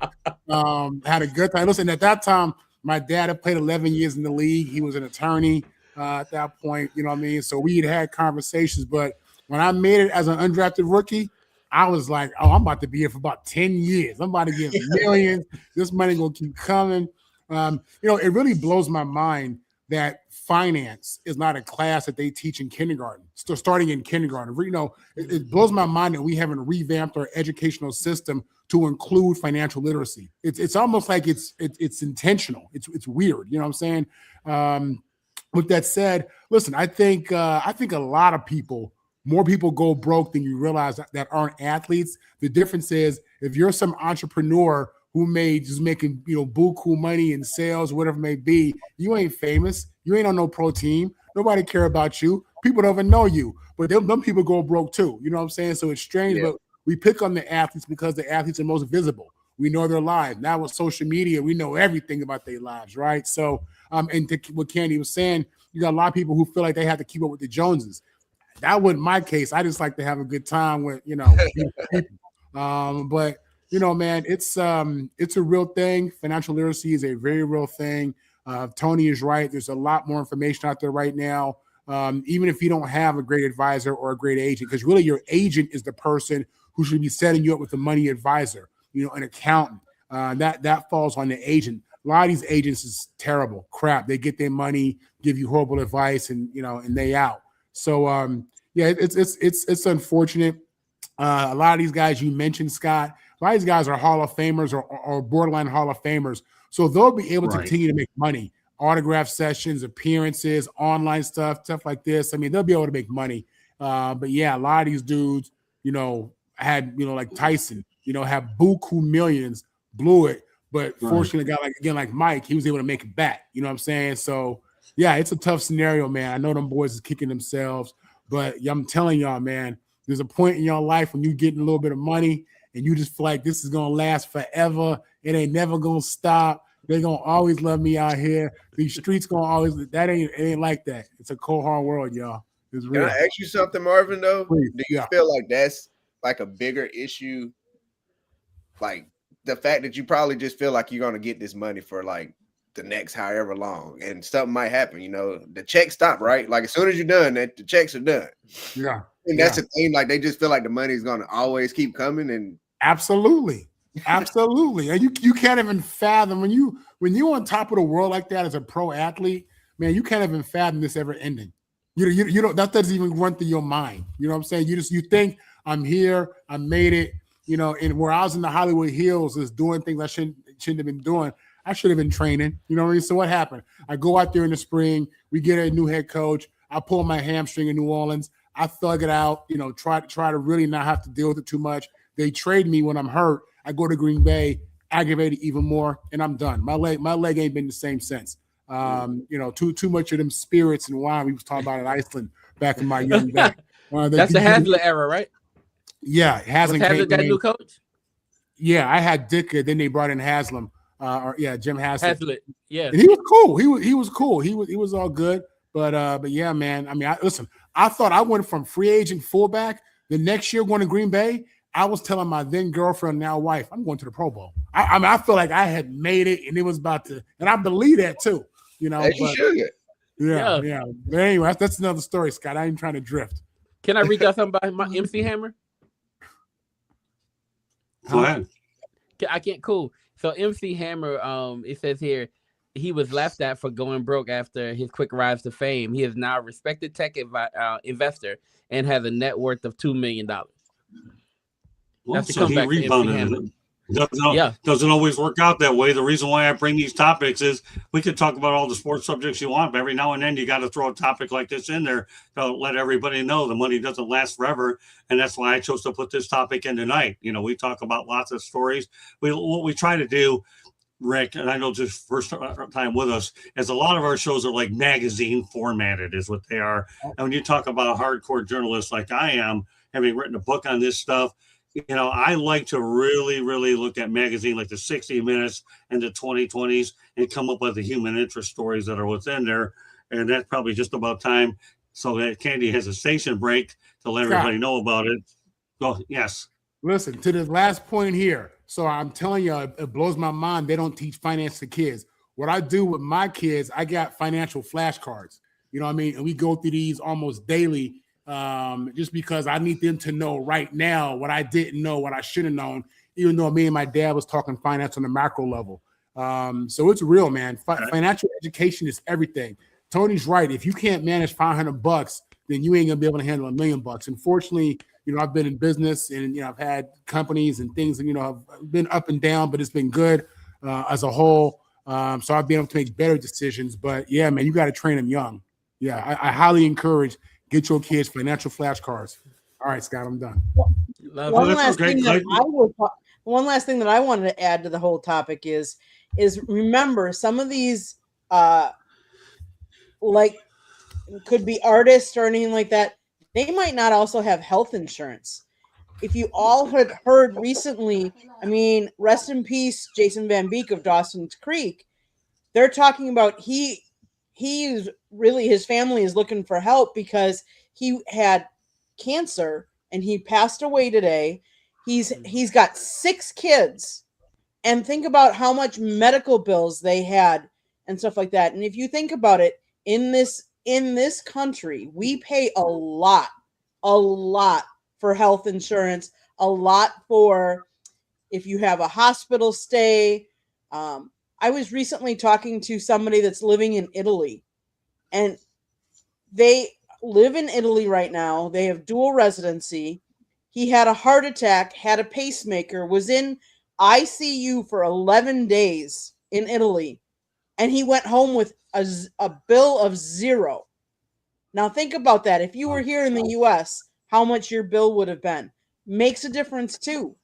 had a good time. Listen, at that time, my dad had played 11 years in the league. He was an attorney at that point. You know what I mean? So we had conversations. But when I made it as an undrafted rookie, I was like, oh, I'm about to be here for about 10 years. I'm about to get millions. This money going to keep coming. It really blows my mind that finance is not a class that they teach in kindergarten. Still starting in kindergarten. It blows my mind that we haven't revamped our educational system to include financial literacy. It's almost like it's intentional. It's weird. You know what I'm saying? With that said, listen, I think a lot of people, more people go broke than you realize that aren't athletes. The difference is if you're some entrepreneur who just making buku money in sales, whatever it may be, you ain't famous. You ain't on no pro team. Nobody care about you. People don't even know you. But them people go broke too. You know what I'm saying? So it's strange, but we pick on the athletes because the athletes are most visible. We know their lives. Now with social media, we know everything about their lives, right? So, and what Candy was saying, you got a lot of people who feel like they have to keep up with the Joneses. That wasn't my case. I just like to have a good time with, people. But man, it's a real thing. Financial literacy is a very real thing. Tony is right. There's a lot more information out there right now. Even if you don't have a great advisor or a great agent, because really your agent is the person who should be setting you up with a money advisor, an accountant. That falls on the agent. A lot of these agents is terrible crap. They get their money, give you horrible advice, and they out. So it's unfortunate. A lot of these guys you mentioned, Scott, a lot of these guys are Hall of Famers or borderline Hall of Famers. So they'll be able to continue to make money. Autograph sessions, appearances, online stuff like this. I mean, they'll be able to make money. But yeah, a lot of these dudes, had, like Tyson, have buku millions, blew it. But fortunately, a guy like Mike, he was able to make it back. You know what I'm saying? So yeah, it's a tough scenario, man. I know them boys is kicking themselves, but I'm telling y'all, man, there's a point in your life when you getting a little bit of money and you just feel like this is going to last forever. It ain't never going to stop. They're going to always love me out here. These streets going to always, it ain't like that. It's a cold, hard world, y'all. It's real. Can I ask you something, Marvin, though? Please. Do you feel like that's like a bigger issue? Like the fact that you probably just feel like you're gonna get this money for like the next however long, and something might happen. You know, the checks stop, right? Like as soon as you're done, that the checks are done. Yeah. And that's the thing. Like they just feel like the money's gonna always keep coming. And Absolutely. Absolutely. And you can't even fathom when you're on top of the world like that as a pro athlete, man, you can't even fathom this ever ending. You don't, that doesn't even run through your mind. You know what I'm saying? You think I'm here, I made it, you know, and where I was in the Hollywood Hills is doing things I shouldn't have been doing. I should have been training. You know what I mean? So what happened? I go out there in the spring, we get a new head coach. I pull my hamstring in New Orleans. I thug it out, you know, try to really not have to deal with it too much. They trade me when I'm hurt. I go to Green Bay, aggravated even more, and I'm done. My leg ain't been the same since. You know, too much of them spirits and wine we was talking about in Iceland back in my young days. That's the Hazlitt era, right? Yeah, Haslam. Hazlitt that new coach? Yeah, I had Ditka, then they brought in Haslam. Jim Hazlitt. Yeah, and he was cool. He was cool. He was all good. But yeah, man. I mean, I thought I went from free agent fullback the next year going to Green Bay. I was telling my then girlfriend, now wife, I'm going to the Pro Bowl. I mean, I feel like I had made it, and it was about to, and I believe that too. You know, you should. Yeah. But anyway, that's another story, Scott. I ain't trying to drift. Can I read y'all something about my MC Hammer? Go ahead. I can't. Cool. So MC Hammer, it says here, he was laughed at for going broke after his quick rise to fame. He is now a respected tech investor and has a net worth of $2 million. Well, so he rebounded. Doesn't always work out that way. The reason why I bring these topics is we could talk about all the sports subjects you want, but every now and then you got to throw a topic like this in there to let everybody know the money doesn't last forever. And that's why I chose to put this topic in tonight. You know, we talk about lots of stories. What we try to do, Rick, and I know this first time with us, is a lot of our shows are like magazine formatted is what they are. And when you talk about a hardcore journalist like I am, having written a book on this stuff, you know, I like to really, really look at magazine like the 60 Minutes and the 2020s and come up with the human interest stories that are within there. And that's probably just about time. So that Candy has a station break to let everybody know about it. Oh, yes. Listen to this last point here. So I'm telling you, it blows my mind. They don't teach finance to kids. What I do with my kids, I got financial flashcards. You know what I mean? And we go through these almost daily. Just because I need them to know right now what I didn't know, what I should have known, even though me and my dad was talking finance on the macro level. So it's real, man. Financial education is everything. Tony's right. If you can't manage $500, then you ain't gonna be able to handle $1 million. Unfortunately, you know, I've been in business and, you know, I've had companies and things, and, you know, I've been up and down, but it's been good as a whole. So I've been able to make better decisions. But yeah, man, you got to train them young. Yeah, I highly encourage. Get your kids financial flashcards. All right, Scott, I'm done. One last thing that I wanted to add to the whole topic is remember some of these like could be artists or anything like that. They might not also have health insurance. If you all had heard recently, I mean, rest in peace, Jason Van Beek of Dawson's Creek. They're talking about he's really, his family is looking for help because he had cancer and he passed away today. He's got 6 kids, and think about how much medical bills they had and stuff like that. And if you think about it, in this country, we pay a lot for health insurance, a lot for if you have a hospital stay. I was recently talking to somebody that's living in Italy, and they live in Italy right now. They have dual residency. He had a heart attack, had a pacemaker, was in ICU for 11 days in Italy, and he went home with a bill of $0. Now think about that. If you were here in the U.S., how much your bill would have been. Makes a difference too.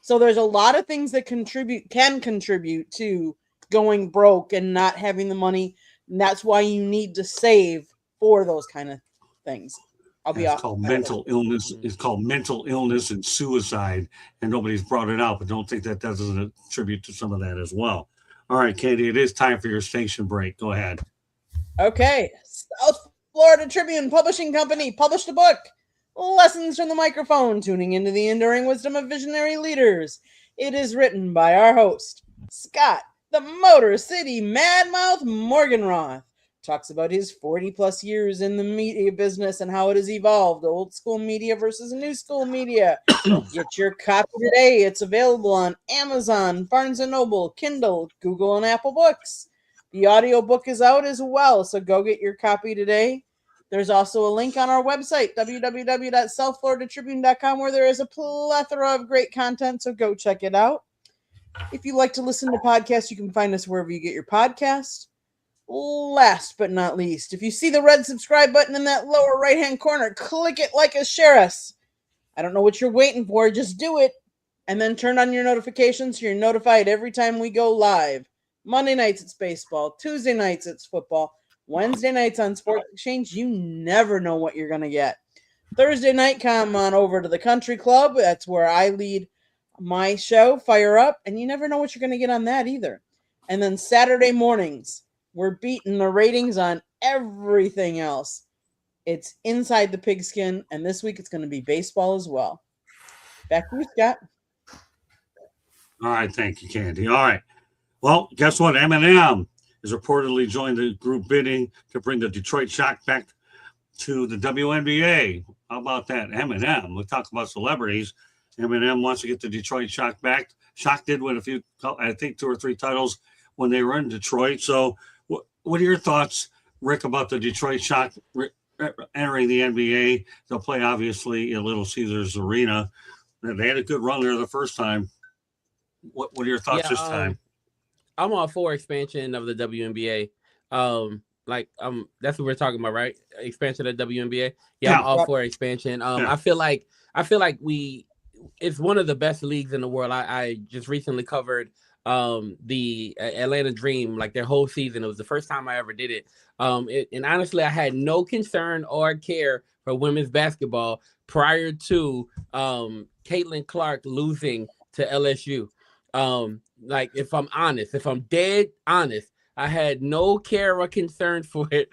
So there's a lot of things that can contribute to going broke and not having the money. And that's why you need to save for those kind of things. It's called mental illness. It's called mental illness and suicide, and nobody's brought it out, but don't think that doesn't attribute to some of that as well. All right, Candy, it is time for your station break. Go ahead. Okay. South Florida Tribune Publishing Company published a book, Lessons from the Microphone, Tuning into the Enduring Wisdom of Visionary Leaders. It is written by our host, Scott, the Motor City Madmouth Morganroth. Talks about his 40 plus years in the media business and how it has evolved, old school media versus new school media. Get your copy today. It's available on Amazon, Barnes & Noble, Kindle, Google, and Apple Books. The audiobook is out as well, so go get your copy today. There's also a link on our website, www.southfloridatribune.com, where there is a plethora of great content, so go check it out. If you like to listen to podcasts, you can find us wherever you get your podcasts. Last but not least, if you see the red subscribe button in that lower right-hand corner, click it, like us, share us. I don't know what you're waiting for. Just do it. And then turn on your notifications so you're notified every time we go live. Monday nights, it's baseball. Tuesday nights, it's football. Wednesday nights on Sports Exchange, you never know what you're going to get. Thursday night, come on over to the Country Club. That's where I lead my show, Fire Up. And you never know what you're going to get on that either. And then Saturday mornings, we're beating the ratings on everything else. It's Inside the Pigskin, and this week it's going to be baseball as well. Back to you, Scott. All right, thank you, Candy. All right. Well, guess what? Eminem has reportedly joined the group bidding to bring the Detroit Shock back to the WNBA. How about that? Eminem. We talk about celebrities. Eminem wants to get the Detroit Shock back. Shock did win a few, I think 2 or 3 titles when they were in Detroit. So what are your thoughts, Rick, about the Detroit Shock entering the NBA? They'll play, obviously, in Little Caesars Arena. They had a good run there the first time. What are your thoughts this time? I'm all for expansion of the WNBA. That's what we're talking about, right? Expansion of the WNBA. Yeah, I'm all for expansion. I feel like it's one of the best leagues in the world. I just recently covered the Atlanta Dream, like their whole season. It was the first time I ever did it. And honestly, I had no concern or care for women's basketball prior to Caitlin Clark losing to LSU. If I'm dead honest, I had no care or concern for it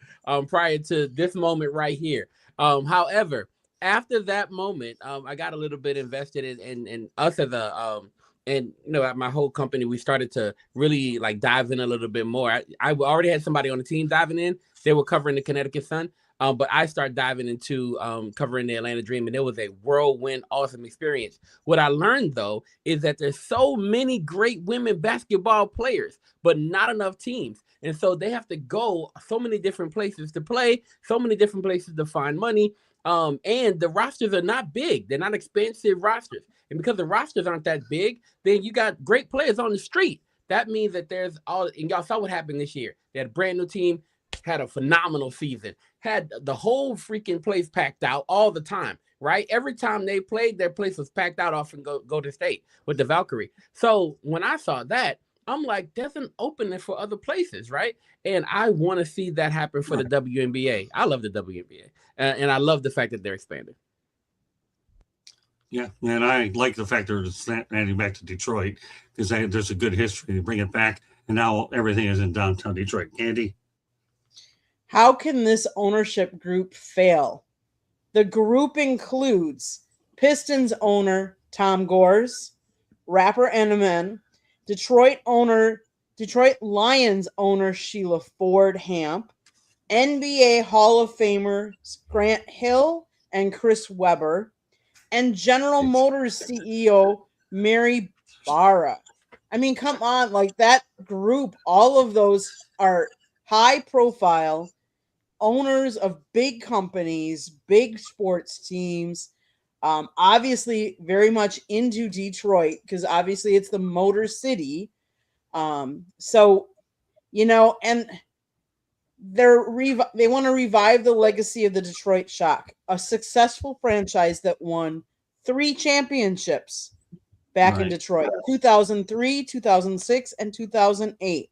prior to this moment right here. However, after that moment, I got a little bit invested in us as a and at my whole company, we started to really dive in a little bit more. I already had somebody on the team diving in. They were covering the Connecticut Sun, but I started diving into covering the Atlanta Dream, and it was a whirlwind, awesome experience. What I learned, though, is that there's so many great women basketball players, but not enough teams. And so they have to go so many different places to play, so many different places to find money. And the rosters are not big. They're not expensive rosters. And because the rosters aren't that big, then you got great players on the street. That means that and y'all saw what happened this year. They had a brand new team, had a phenomenal season, had the whole freaking place packed out all the time, right? Every time they played, their place was packed out off and go to state with the Valkyrie. So when I saw that, I'm like, there's an opening for other places, right? And I want to see that happen for the WNBA. I love the WNBA. And I love the fact that they're expanding. Yeah, and I like the fact they're expanding back to Detroit because there's a good history to bring it back. And now everything is in downtown Detroit. Candy? How can this ownership group fail? The group includes Pistons owner Tom Gores, rapper Eminem, Detroit Lions owner Sheila Ford Hamp, NBA Hall of Famer Grant Hill and Chris Webber, and General Motors CEO Mary Barra. I mean, come on, that group, all of those are high profile owners of big companies, big sports teams, obviously very much into Detroit because obviously it's the Motor City. And they want to revive the legacy of the Detroit Shock, a successful franchise that won 3 championships back in Detroit, 2003, 2006, and 2008,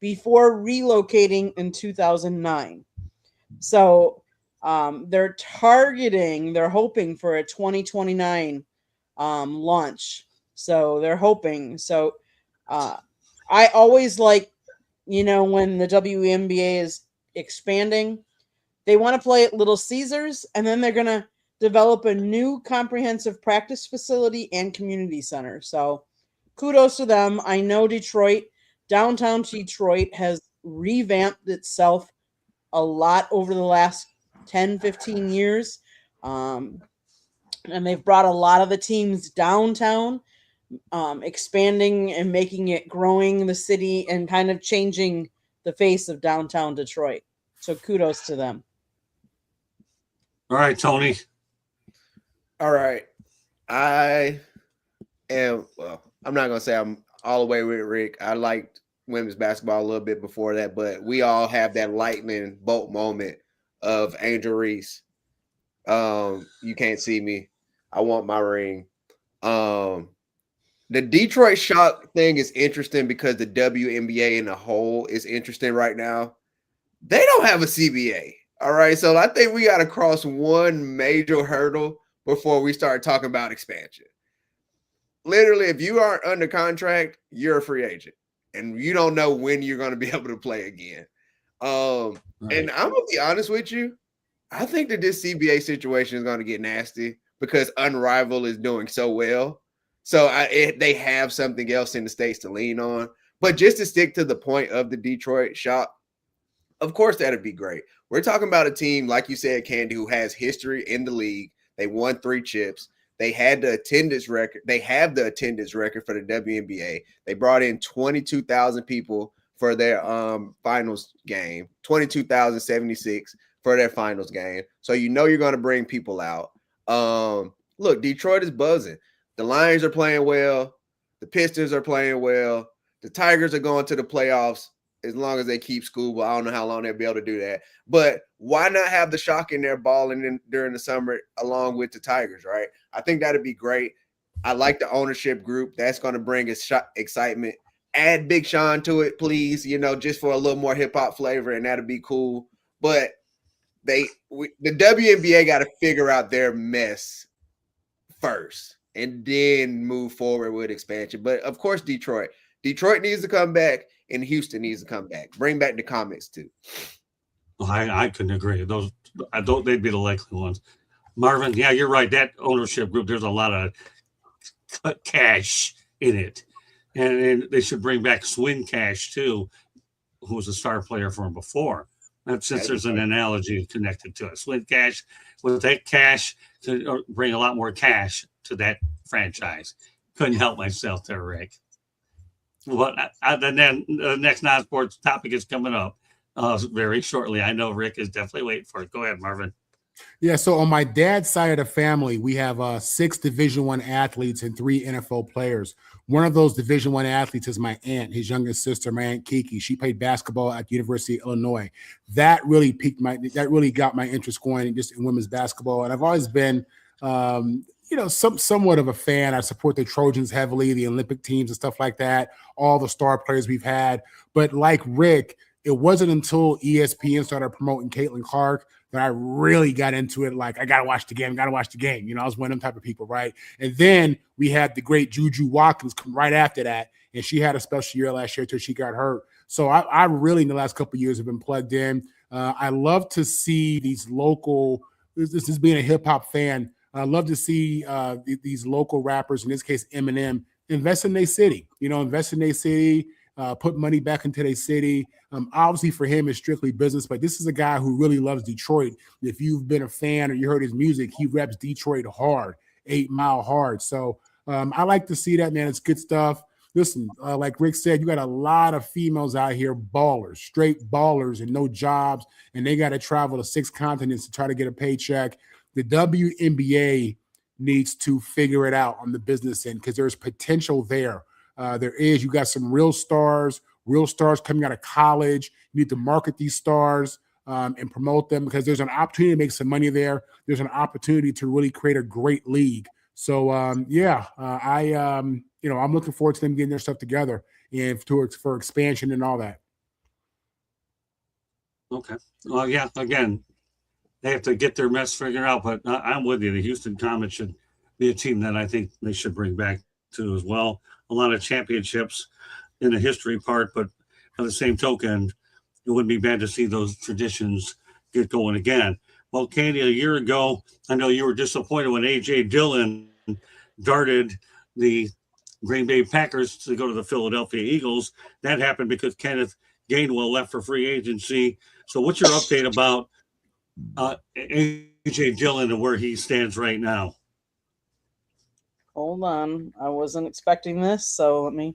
before relocating in 2009. So they're hoping for a 2029 launch. So they're hoping. So I always like, when the WNBA is expanding, they want to play at Little Caesars, and then they're going to develop a new comprehensive practice facility and community center. So kudos to them. I know downtown Detroit has revamped itself a lot over the last 10, 15 years. And they've brought a lot of the teams downtown, expanding and making it, growing the city and kind of changing the face of downtown Detroit. So kudos to them. All right, Tony. All right. I'm not going to say I'm all the way with Rick. I liked women's basketball a little bit before that, but we all have that lightning bolt moment of Angel Reese. You can't see me. I want my ring. The Detroit Shock thing is interesting because the WNBA in the whole is interesting right now. They don't have a CBA. All right. So I think we got to cross one major hurdle before we start talking about expansion. Literally, if you aren't under contract, you're a free agent and you don't know when you're going to be able to play again. Right. And I'm going to be honest with you. I think that this CBA situation is going to get nasty because Unrivaled is doing so well. So they have something else in the States to lean on. But just to stick to the point of the Detroit Shock, of course, that'd be great. We're talking about a team, like you said, Candy, who has history in the league. They won 3 chips. They had the attendance record. They have the attendance record for the WNBA. They brought in 22,000 people for their finals game, 22,076 for their finals game. So you know you're going to bring people out. Look, Detroit is buzzing. The Lions are playing well. The Pistons are playing well. The Tigers are going to the playoffs as long as they keep school. I don't know how long they'll be able to do that. But why not have the Shock in there balling during the summer along with the Tigers, right? I think that'd be great. I like the ownership group. That's going to bring us excitement. Add Big Sean to it, please, just for a little more hip-hop flavor, and that'd be cool. But the WNBA got to figure out their mess first and then move forward with expansion. But, of course, Detroit needs to come back, and Houston needs to come back. Bring back the comics, too. Well, I couldn't agree. They'd be the likely ones. Marvin, yeah, you're right. That ownership group, there's a lot of cash in it. And they should bring back Swin Cash, too, who was a star player from before. Since there's an analogy connected to it. Swin Cash, with that cash, to bring a lot more cash to that franchise. Couldn't help myself there, Rick. But then the next non-sports topic is coming up very shortly. I know Rick is definitely waiting for it. Go ahead, Marvin. Yeah, so on my dad's side of the family, we have 6 Division I athletes and 3 NFL players. One of those Division I athletes is my aunt, his youngest sister, my Aunt Kiki. She played basketball at the University of Illinois. That really got my interest going just in women's basketball. And I've always been, somewhat of a fan. I support the Trojans heavily, the Olympic teams and stuff like that, all the star players we've had. But like Rick, it wasn't until ESPN started promoting Caitlin Clark that I really got into it. Like, I got to watch the game. I was one of them type of people, right? And then we had the great Juju Watkins come right after that, and she had a special year last year until she got hurt. So I really, in the last couple of years, have been plugged in. I love to see these local – this is being a hip-hop fan. I love to see these local rappers, in this case Eminem, invest in their city. Put money back into their city. Obviously, for him, it's strictly business, but this is a guy who really loves Detroit. If you've been a fan or you heard his music, he reps Detroit hard, 8 Mile hard. So I like to see that, man. It's good stuff. Listen, like Rick said, you got a lot of females out here, ballers, straight ballers and no jobs, and they got to travel to 6 continents to try to get a paycheck. The WNBA needs to figure it out on the business end because there's potential there. You got some real stars coming out of college. You need to market these stars and promote them because there's an opportunity to make some money there. There's an opportunity to really create a great league. So, I'm looking forward to them getting their stuff together and for expansion and all that. Okay. Well, yeah, again, they have to get their mess figured out, but I'm with you. The Houston Comets should be a team that I think they should bring back to as well. A lot of championships in the history part, but on the same token, it wouldn't be bad to see those traditions get going again. Well, Candy, a year ago, I know you were disappointed when A.J. Dillon darted the Green Bay Packers to go to the Philadelphia Eagles. That happened because Kenneth Gainwell left for free agency. So what's your update about A.J. Dillon and where he stands right now? Hold on. I wasn't expecting this, so let me.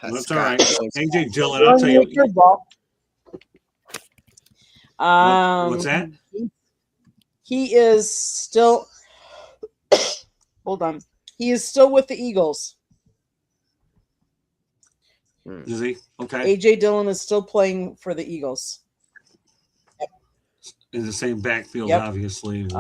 That's all right. A.J. Dillon, I'll tell you. What's that? He is still. Hold on. He is still with the Eagles. Is he? Okay. A.J. Dillon is still playing for the Eagles. In the same backfield, Yep. obviously. With,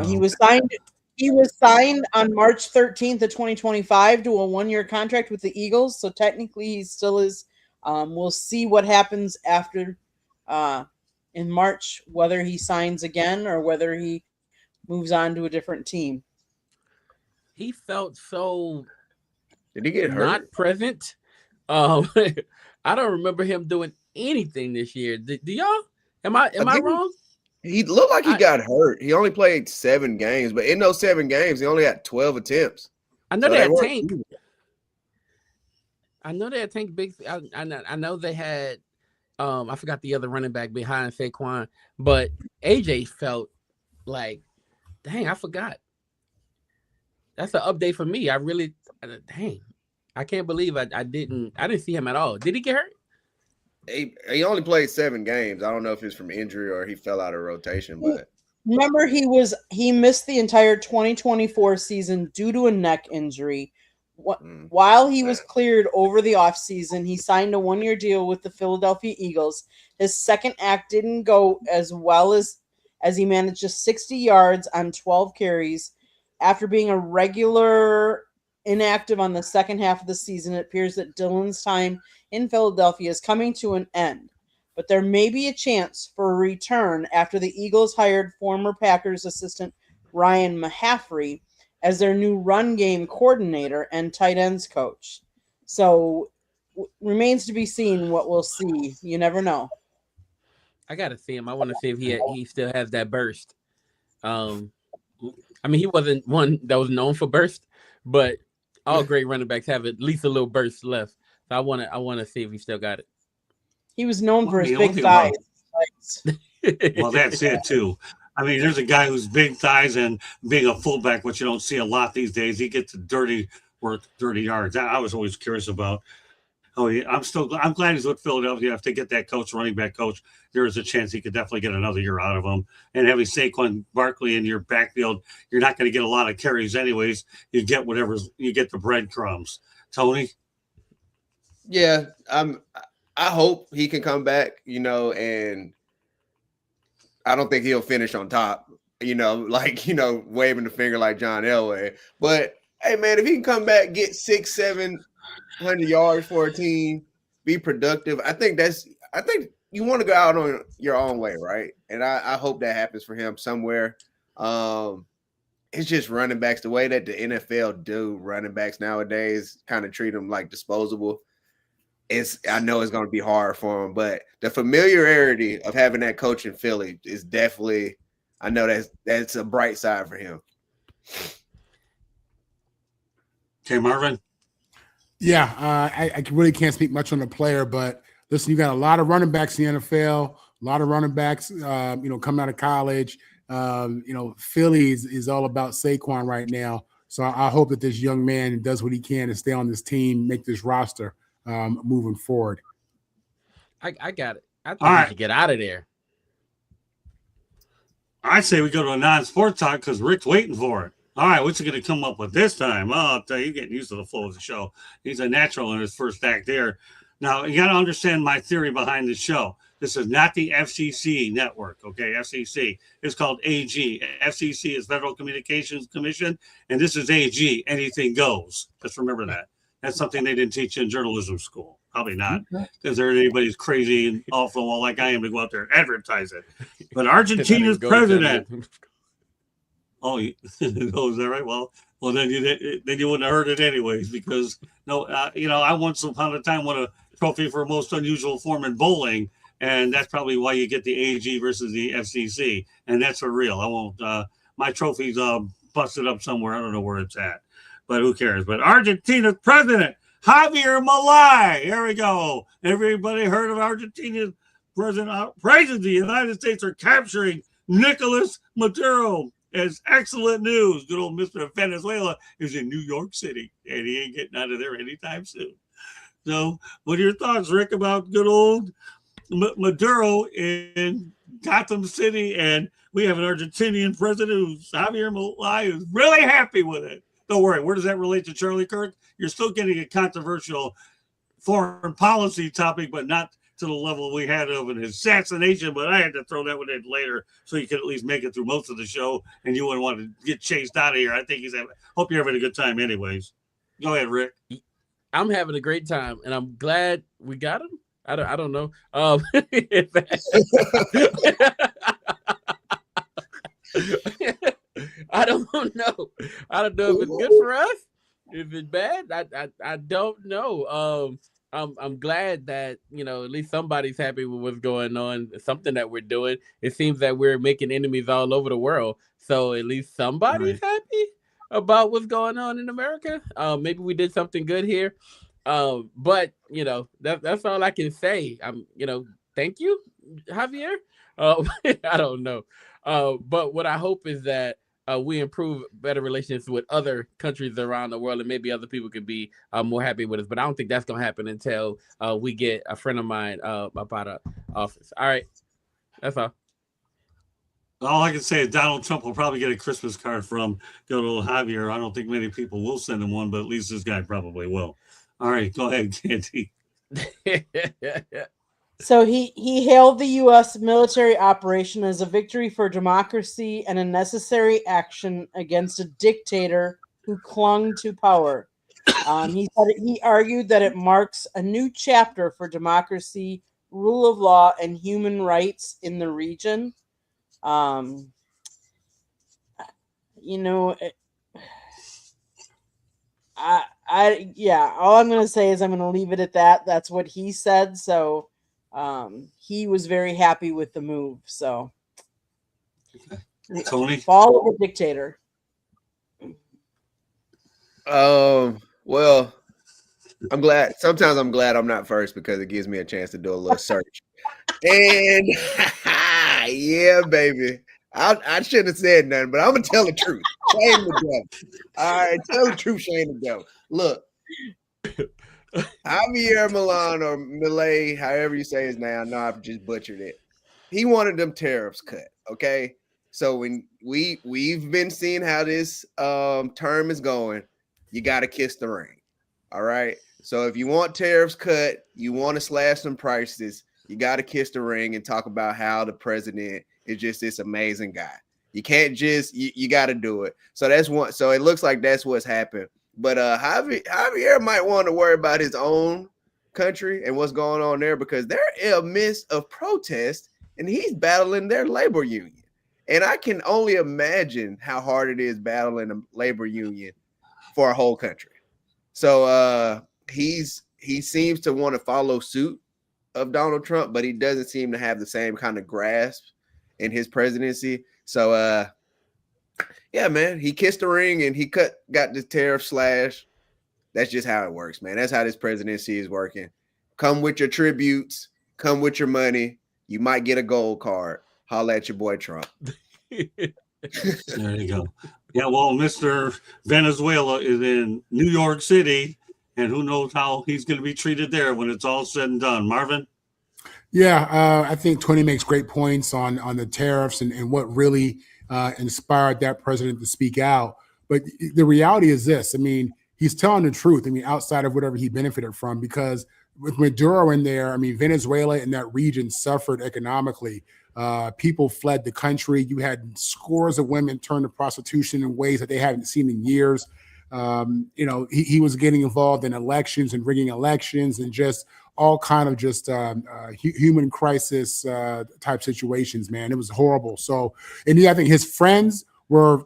he was signed. He was signed on March 13th of 2025 to a 1-year contract with the Eagles. So technically, he still is. We'll see what happens after in March, whether he signs again or whether he moves on to a different team. He felt so. Did he get hurt? Not present. I don't remember him doing anything this year. Do y'all? Am I wrong? He looked like he got hurt. He only played 7 games, but in those 7 games, he only had 12 attempts. I know So they had weren't Tank. easy. I know they had Tank Big. I know they had. I forgot the other running back behind Saquon, but AJ felt like, dang, I forgot. That's an update for me. I can't believe I didn't see him at all. Did he get hurt? He only played 7 games. I don't know if it's from injury or he fell out of rotation, but Remember, he missed the entire 2024 season due to a neck injury. While he was cleared over the offseason, he signed a 1-year deal with the Philadelphia Eagles. His second act didn't go as well as he managed just 60 yards on 12 carries. After being a regular inactive on the second half of the season, it appears that Dillon's time in Philadelphia is coming to an end. But there may be a chance for a return after the Eagles hired former Packers assistant Ryan Mahaffrey as their new run game coordinator and tight ends coach. So remains to be seen what we'll see. You never know. I gotta see him. I want to see if he still has that burst. I mean, he wasn't one that was known for burst, but all great running backs have at least a little burst left. So I want to see if he still got it. He was known for his big thighs. Well, that's it too. I mean, there's a guy who's big thighs and being a fullback, which you don't see a lot these days. He gets dirty work, 30 yards. I was always curious about. I'm glad he's with Philadelphia. If they get that coach, running back coach, there is a chance he could definitely get another year out of him. And having Saquon Barkley in your backfield, you're not going to get a lot of carries anyways. You get the breadcrumbs. Tony? yeah, I hope he can come back, and I don't think he'll finish on top, waving the finger like John Elway. But hey, man, if he can come back, get 600-700 yards for a team, be productive, I think you want to go out on your own way, right? And I hope that happens for him somewhere. It's just running backs, the way that the NFL do running backs nowadays, kind of treat them like disposable. I know it's going to be hard for him, but the familiarity of having that coach in Philly is definitely, I know that's a bright side for him. Okay, Marvin? Yeah, I really can't speak much on the player, but listen, you got a lot of running backs in the NFL, a lot of running backs, coming out of college. Philly is all about Saquon right now. So I hope that this young man does what he can to stay on this team, make this roster moving forward. I got it. I think we should get out of there. I say we go to a non-sports talk because Rick's waiting for it. All right, what's he going to come up with this time? Oh, I'll tell you, you're getting used to the flow of the show. He's a natural in his first act there. Now, you got to understand my theory behind the show. This is not the FCC network, okay? FCC is called AG. FCC is Federal Communications Commission, and this is AG. Anything goes. Just remember that. That's something they didn't teach you in journalism school. Probably not, because there anybody's crazy and off the wall like I am to go out there and advertise it. But Argentina's president. Oh, is that right? Well, then you wouldn't have heard it anyways, because I once upon a time won a trophy for most unusual form in bowling, and that's probably why you get the AG versus the FCC, and that's for real. I won't. My trophy's busted up somewhere. I don't know where it's at, but who cares? But Argentina's president, Javier Milei. Here we go. Everybody heard of Argentina's president praising the United States for capturing Nicolas Maduro. As excellent news. Good old Mr. Venezuela is in New York City, and he ain't getting out of there anytime soon. So, what are your thoughts, Rick, about good old Maduro in Gotham City? And we have an Argentinian president who's Javier Milei, who's really happy with it. Don't worry. Where does that relate to Charlie Kirk? You're still getting a controversial foreign policy topic, but not to the level we had of an assassination. But I had to throw that one in later so you could at least make it through most of the show, and you wouldn't want to get chased out of here. I think hope you're having a good time anyways. Go ahead, Rick. I'm having a great time, and I'm glad we got him. I don't know. I don't know. I don't know if it's good for us. If it's bad, I don't know. I'm glad that, you know, at least somebody's happy with what's going on, something that we're doing. It seems that we're making enemies all over the world. So at least somebody's happy about what's going on in America. Maybe we did something good here. But you know, that's all I can say. Thank you, Javier. I don't know. But what I hope is that we improve better relations with other countries around the world, and maybe other people could be more happy with us. But I don't think that's going to happen until we get a friend of mine up out of office. All right. That's all. All I can say is Donald Trump will probably get a Christmas card from good old Javier. I don't think many people will send him one, but at least this guy probably will. All right, go ahead, Candy. So he hailed the U.S. military operation as a victory for democracy and a necessary action against a dictator who clung to power. He argued that it marks a new chapter for democracy, rule of law, and human rights in the region. All I'm going to say is I'm going to leave it at that. That's what he said. So he was very happy with the move. So Tony, fall of a dictator. Well, I'm glad. Sometimes I'm glad I'm not first because it gives me a chance to do a little search. And yeah, baby. I shouldn't have said nothing, but I'm gonna tell the truth. Shame the devil. All right, tell the truth, shame the devil. Look, Javier Milan or Milei, however you say his name, I know I've just butchered it. He wanted them tariffs cut. Okay, so when we've been seeing how this term is going, you got to kiss the ring. All right. So if you want tariffs cut, you want to slash some prices, you got to kiss the ring and talk about how the president is just this amazing guy. You can't just, you got to do it. So that's one. So it looks like that's what's happened. But Javier might want to worry about his own country and what's going on there because they're in a midst of protest and he's battling their labor union. And I can only imagine how hard it is battling a labor union for a whole country. So he seems to want to follow suit of Donald Trump, but he doesn't seem to have the same kind of grasp in his presidency. So yeah, man, he kissed the ring and he got the tariff slash. That's just how it works, man. That's how this presidency is working. Come with your tributes, come with your money. You might get a gold card. Holla at your boy Trump. There you go. Yeah, well, Mr. Venezuela is in New York City, and who knows how he's going to be treated there when it's all said and done. Marvin? Yeah, I think Tony makes great points on the tariffs and what really inspired that president to speak out. But the reality is this. I mean, he's telling the truth. I mean, outside of whatever he benefited from, because with Maduro in there, I mean, Venezuela and that region suffered economically. People fled the country. You had scores of women turn to prostitution in ways that they haven't seen in years. He was getting involved in elections and rigging elections and just all kind of just human crisis type situations, man. It was horrible. So, and I think his friends were,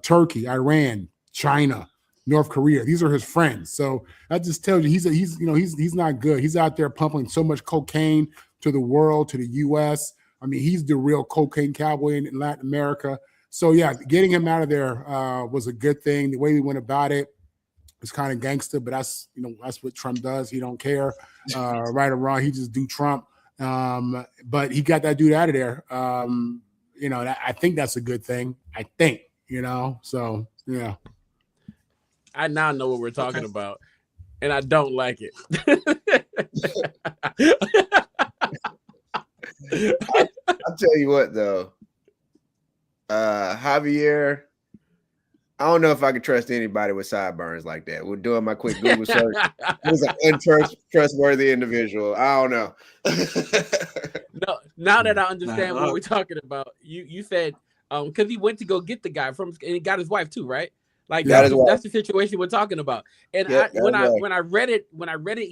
Turkey, Iran, China, North Korea. These are his friends. So that just tells you he's not good. He's out there pumping so much cocaine to the world, to the U.S. I mean, he's the real cocaine cowboy in Latin America. So, yeah, getting him out of there was a good thing. The way we went about it, It's kind of gangster, but that's what Trump does. He don't care, right or wrong. He just do Trump. But he got that dude out of there. I think that's a good thing. I think, so yeah. I now know what we're talking about, and I don't like it. I'll tell you what, though. Javier, I don't know if I can trust anybody with sideburns like that. We're doing my quick Google search. He was an untrustworthy individual. I don't know. No, now that I understand what we're talking about, you said because he went to go get the guy and he got his wife too, right? Like that's the situation we're talking about. And when I read it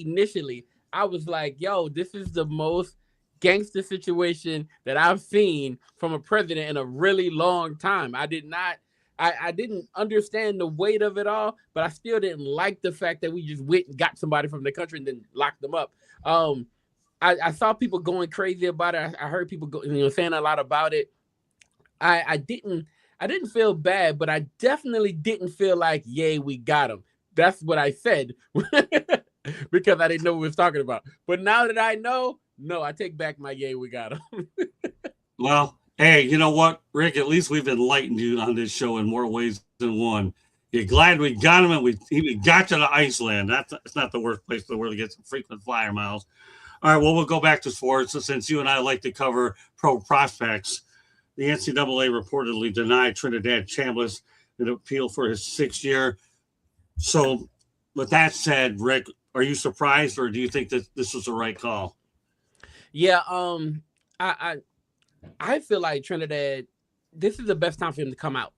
initially, I was like, yo, this is the most gangster situation that I've seen from a president in a really long time. I didn't understand the weight of it all, but I still didn't like the fact that we just went and got somebody from the country and then locked them up. I saw people going crazy about it. I heard people saying a lot about it. I didn't feel bad, but I definitely didn't feel like, yay, we got him. That's what I said because I didn't know what we was talking about. But now that I know, no, I take back my yay, we got him. Well, hey, you know what, Rick? At least we've enlightened you on this show in more ways than one. You're glad we got him and we got you to Iceland. It's not the worst place in the world to get some frequent flyer miles. All right, well, we'll go back to sports. So since you and I like to cover pro prospects, the NCAA reportedly denied Trinidad Chambliss an appeal for his 6th year. So with that said, Rick, are you surprised or do you think that this was the right call? Yeah, I feel like Trinidad, this is the best time for him to come out.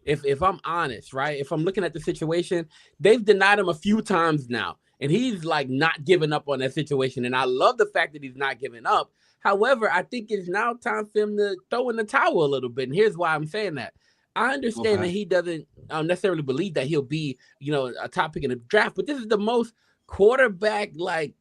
If I'm honest, right? If I'm looking at the situation, they've denied him a few times now. And he's like not giving up on that situation. And I love the fact that he's not giving up. However, I think it's now time for him to throw in the towel a little bit. And here's why I'm saying that. I understand that he doesn't necessarily believe that he'll be, a top pick in the draft, but this is the most quarterback like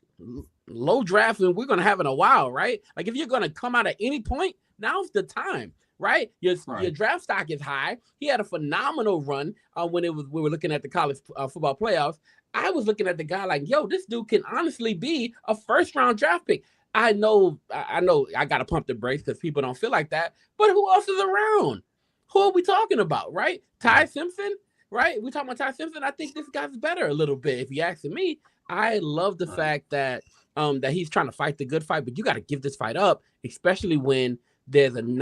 low draft and we're going to have in a while, right? Like if you're going to come out at any point, now's the time, right? Your draft stock is high. He had a phenomenal run when we were looking at the college football playoffs. I was looking at the guy like, yo, this dude can honestly be a 1st-round draft pick. I know I got to pump the brakes because people don't feel like that, but who else is around? Who are we talking about, right? Ty Simpson, right? We talking about Ty Simpson. I think this guy's better a little bit. If you asking me, I love the fact that that he's trying to fight the good fight, but you got to give this fight up, especially when there's an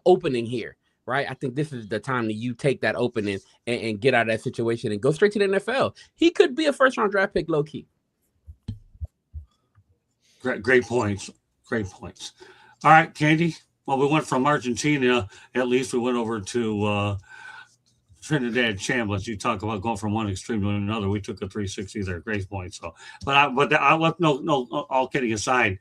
opening here, right? I think this is the time that you take that opening and get out of that situation and go straight to the NFL. He could be a 1st-round draft pick, low key. Great points. All right, Candy. Well, we went from Argentina. At least we went over to Trinidad Chambliss. You talk about going from one extreme to another. We took a 360 there. Great point. So, all kidding aside,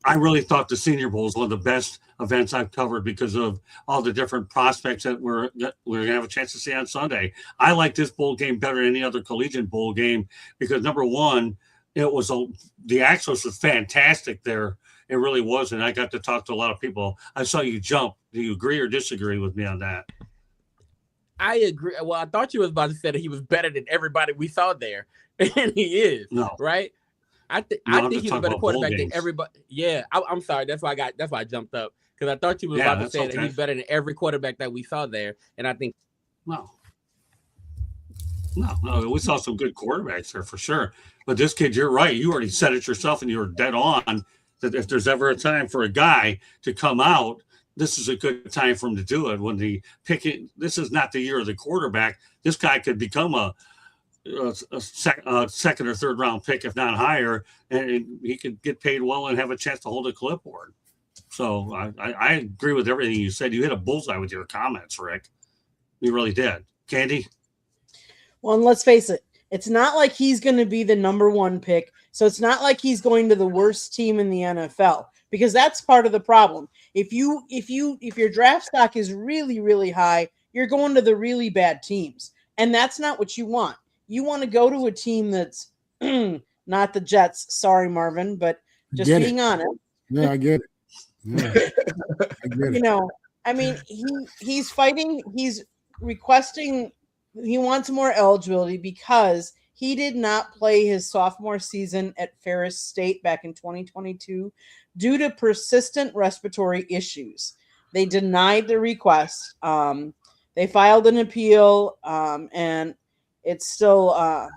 I really thought the Senior Bowl is one of the best events I've covered because of all the different prospects that we're going to have a chance to see on Sunday. I like this bowl game better than any other collegiate bowl game because, number one, the access was fantastic there. It really was, and I got to talk to a lot of people. I saw you jump. Do you agree or disagree with me on that? I agree. Well, I thought you was about to say that he was better than everybody we saw there, and he is. No, right? I think he's a better quarterback than everybody. Yeah, I'm sorry. That's why I jumped up because I thought you was about to say that he's better than every quarterback that we saw there, and I think no, we saw some good quarterbacks there for sure. But this kid, you're right. You already said it yourself, and you were dead on that if there's ever a time for a guy to come out, this is a good time for him to do it. When this is not the year of the quarterback. This guy could become a 2nd or 3rd round pick, if not higher, and he could get paid well and have a chance to hold a clipboard. So I agree with everything you said. You hit a bullseye with your comments, Rick. You really did. Candy? Well, and let's face it, it's not like he's going to be the number 1 pick. So it's not like he's going to the worst team in the NFL because that's part of the problem. If your draft stock is really, really high, you're going to the really bad teams. And that's not what you want. You want to go to a team that's not the Jets. Sorry, Marvin, but just being honest. Yeah, I get it. Yeah, I get it. I mean, he's fighting. He's requesting he wants more eligibility because he did not play his sophomore season at Ferris State back in 2022 due to persistent respiratory issues. They denied the request. They filed an appeal, and it's still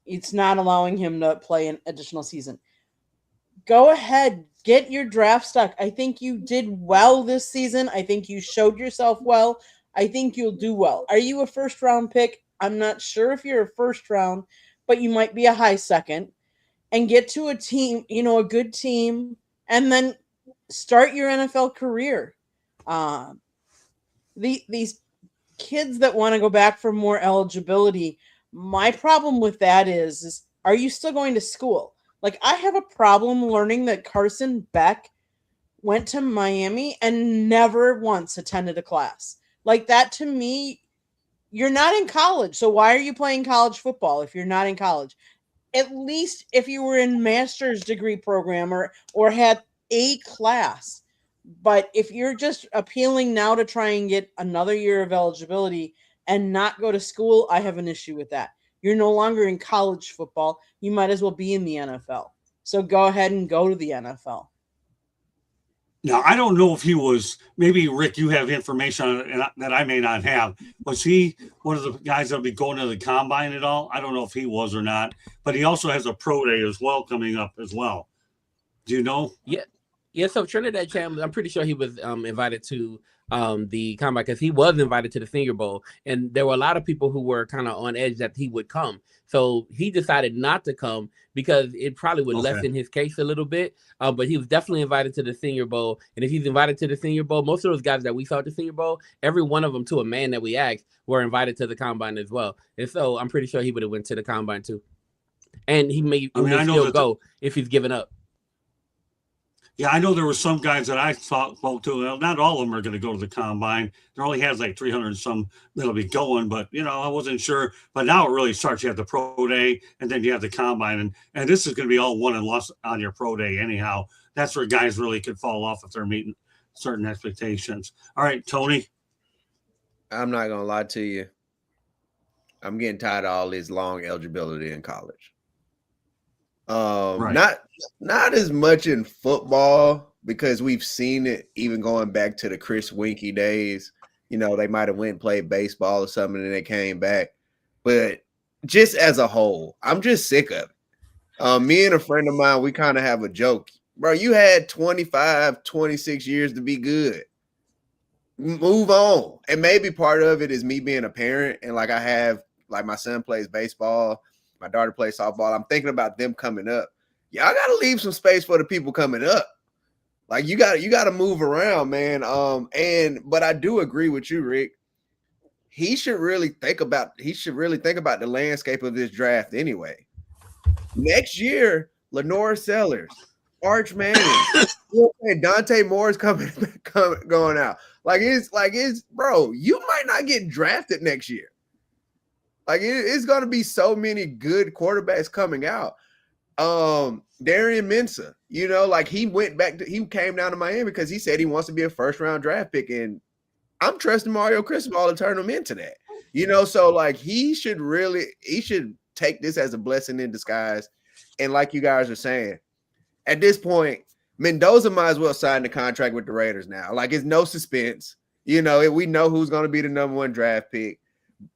it's not allowing him to play an additional season. Go ahead, get your draft stock. I think you did well this season. I think you showed yourself well. I think you'll do well. Are you a first round pick? I'm not sure if you're a first round, but you might be a high second. And get to a team, a good team, and then start your NFL career. These kids that want to go back for more eligibility, my problem with that is are you still going to school? Like, I have a problem learning that Carson Beck went to Miami and never once attended a class. Like, that to me, you're not in college. So why are you playing college football if you're not in college? At least if you were in master's degree program or had a class. But if you're just appealing now to try and get another year of eligibility and not go to school, I have an issue with that. You're no longer in college football. You might as well be in the NFL. So go ahead and go to the NFL. Now, I don't know if he was, maybe Rick, you have information on it that I may not have. Was he one of the guys that'll be going to the combine at all? I don't know if he was or not, but he also has a pro day as well coming up as well. Do you know? Yeah. So Trinidad Cham, I'm pretty sure he was invited to the combine because he was invited to the Senior Bowl, and there were a lot of people who were kind of on edge that he would come. So he decided not to come because it probably would lessen his case a little bit. But he was definitely invited to the Senior Bowl, and if he's invited to the Senior Bowl, most of those guys that we saw at the Senior Bowl, every one of them, to a man that we asked, were invited to the combine as well. And so I'm pretty sure he would have went to the combine too, and he may still go if he's given up. Yeah, I know there were some guys that I spoke to. Well, not all of them are going to go to the combine. There only has like 300 and some that'll be going, but I wasn't sure. But now it really starts. You have the pro day, and then you have the combine, and this is going to be all won and lost on your pro day anyhow. That's where guys really could fall off if they're meeting certain expectations. All right, Tony. I'm not gonna lie to you. I'm getting tired of all this long eligibility in college. Right. Not as much in football because we've seen it even going back to the Chris Winkie days. They might have went and played baseball or something and they came back. But just as a whole, I'm just sick of it. Me and a friend of mine, we kind of have a joke. Bro, you had 25, 26 years to be good. Move on. And maybe part of it is me being a parent and my son plays baseball. My daughter plays softball. I'm thinking about them coming up. Y'all got to leave some space for the people coming up. Like you got to move around, man. But I do agree with you, Rick. He should really think about the landscape of this draft anyway. Next year, Lenore Sellers, Arch Manning, Dante Moore's going out. It's bro, you might not get drafted next year. Like it's going to be so many good quarterbacks coming out. Darian Mensah, he came down to Miami because he said he wants to be a first round draft pick, and I'm trusting Mario Cristobal to turn him into that. So he should take this as a blessing in disguise. And like you guys are saying, at this point, Mendoza might as well sign the contract with the Raiders now. Like it's no suspense. We know who's going to be the number one draft pick.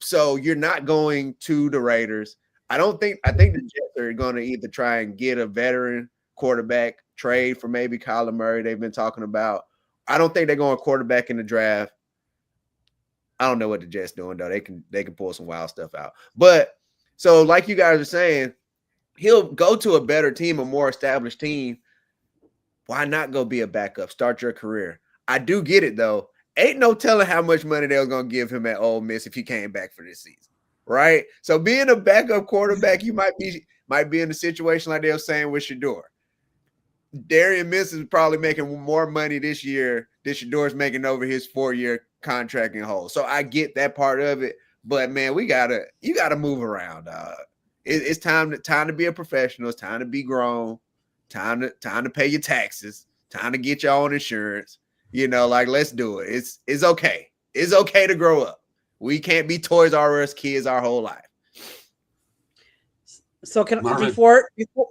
So you're not going to the Raiders. I think the Jets are going to either try and get a veteran quarterback, trade for maybe Kyler Murray they've been talking about. I don't think they're going quarterback in the draft. I don't know what the Jets doing though. They can pull some wild stuff out. But so like you guys are saying, he'll go to a better team, a more established team. Why not go be a backup? Start your career. I do get it though. Ain't no telling how much money they was gonna give him at Ole Miss if he came back for this season, right? So being a backup quarterback, you might be in a situation like they were saying with Shador. Darian Miss is probably making more money this year than Shador's making over his 4-year contract in whole. So I get that part of it, but man, you gotta move around, dog. It's time to be a professional. It's time to be grown. Time to pay your taxes. Time to get your own insurance. Let's do it. It's okay. It's okay to grow up. We can't be Toys R Us kids our whole life. So Marvin.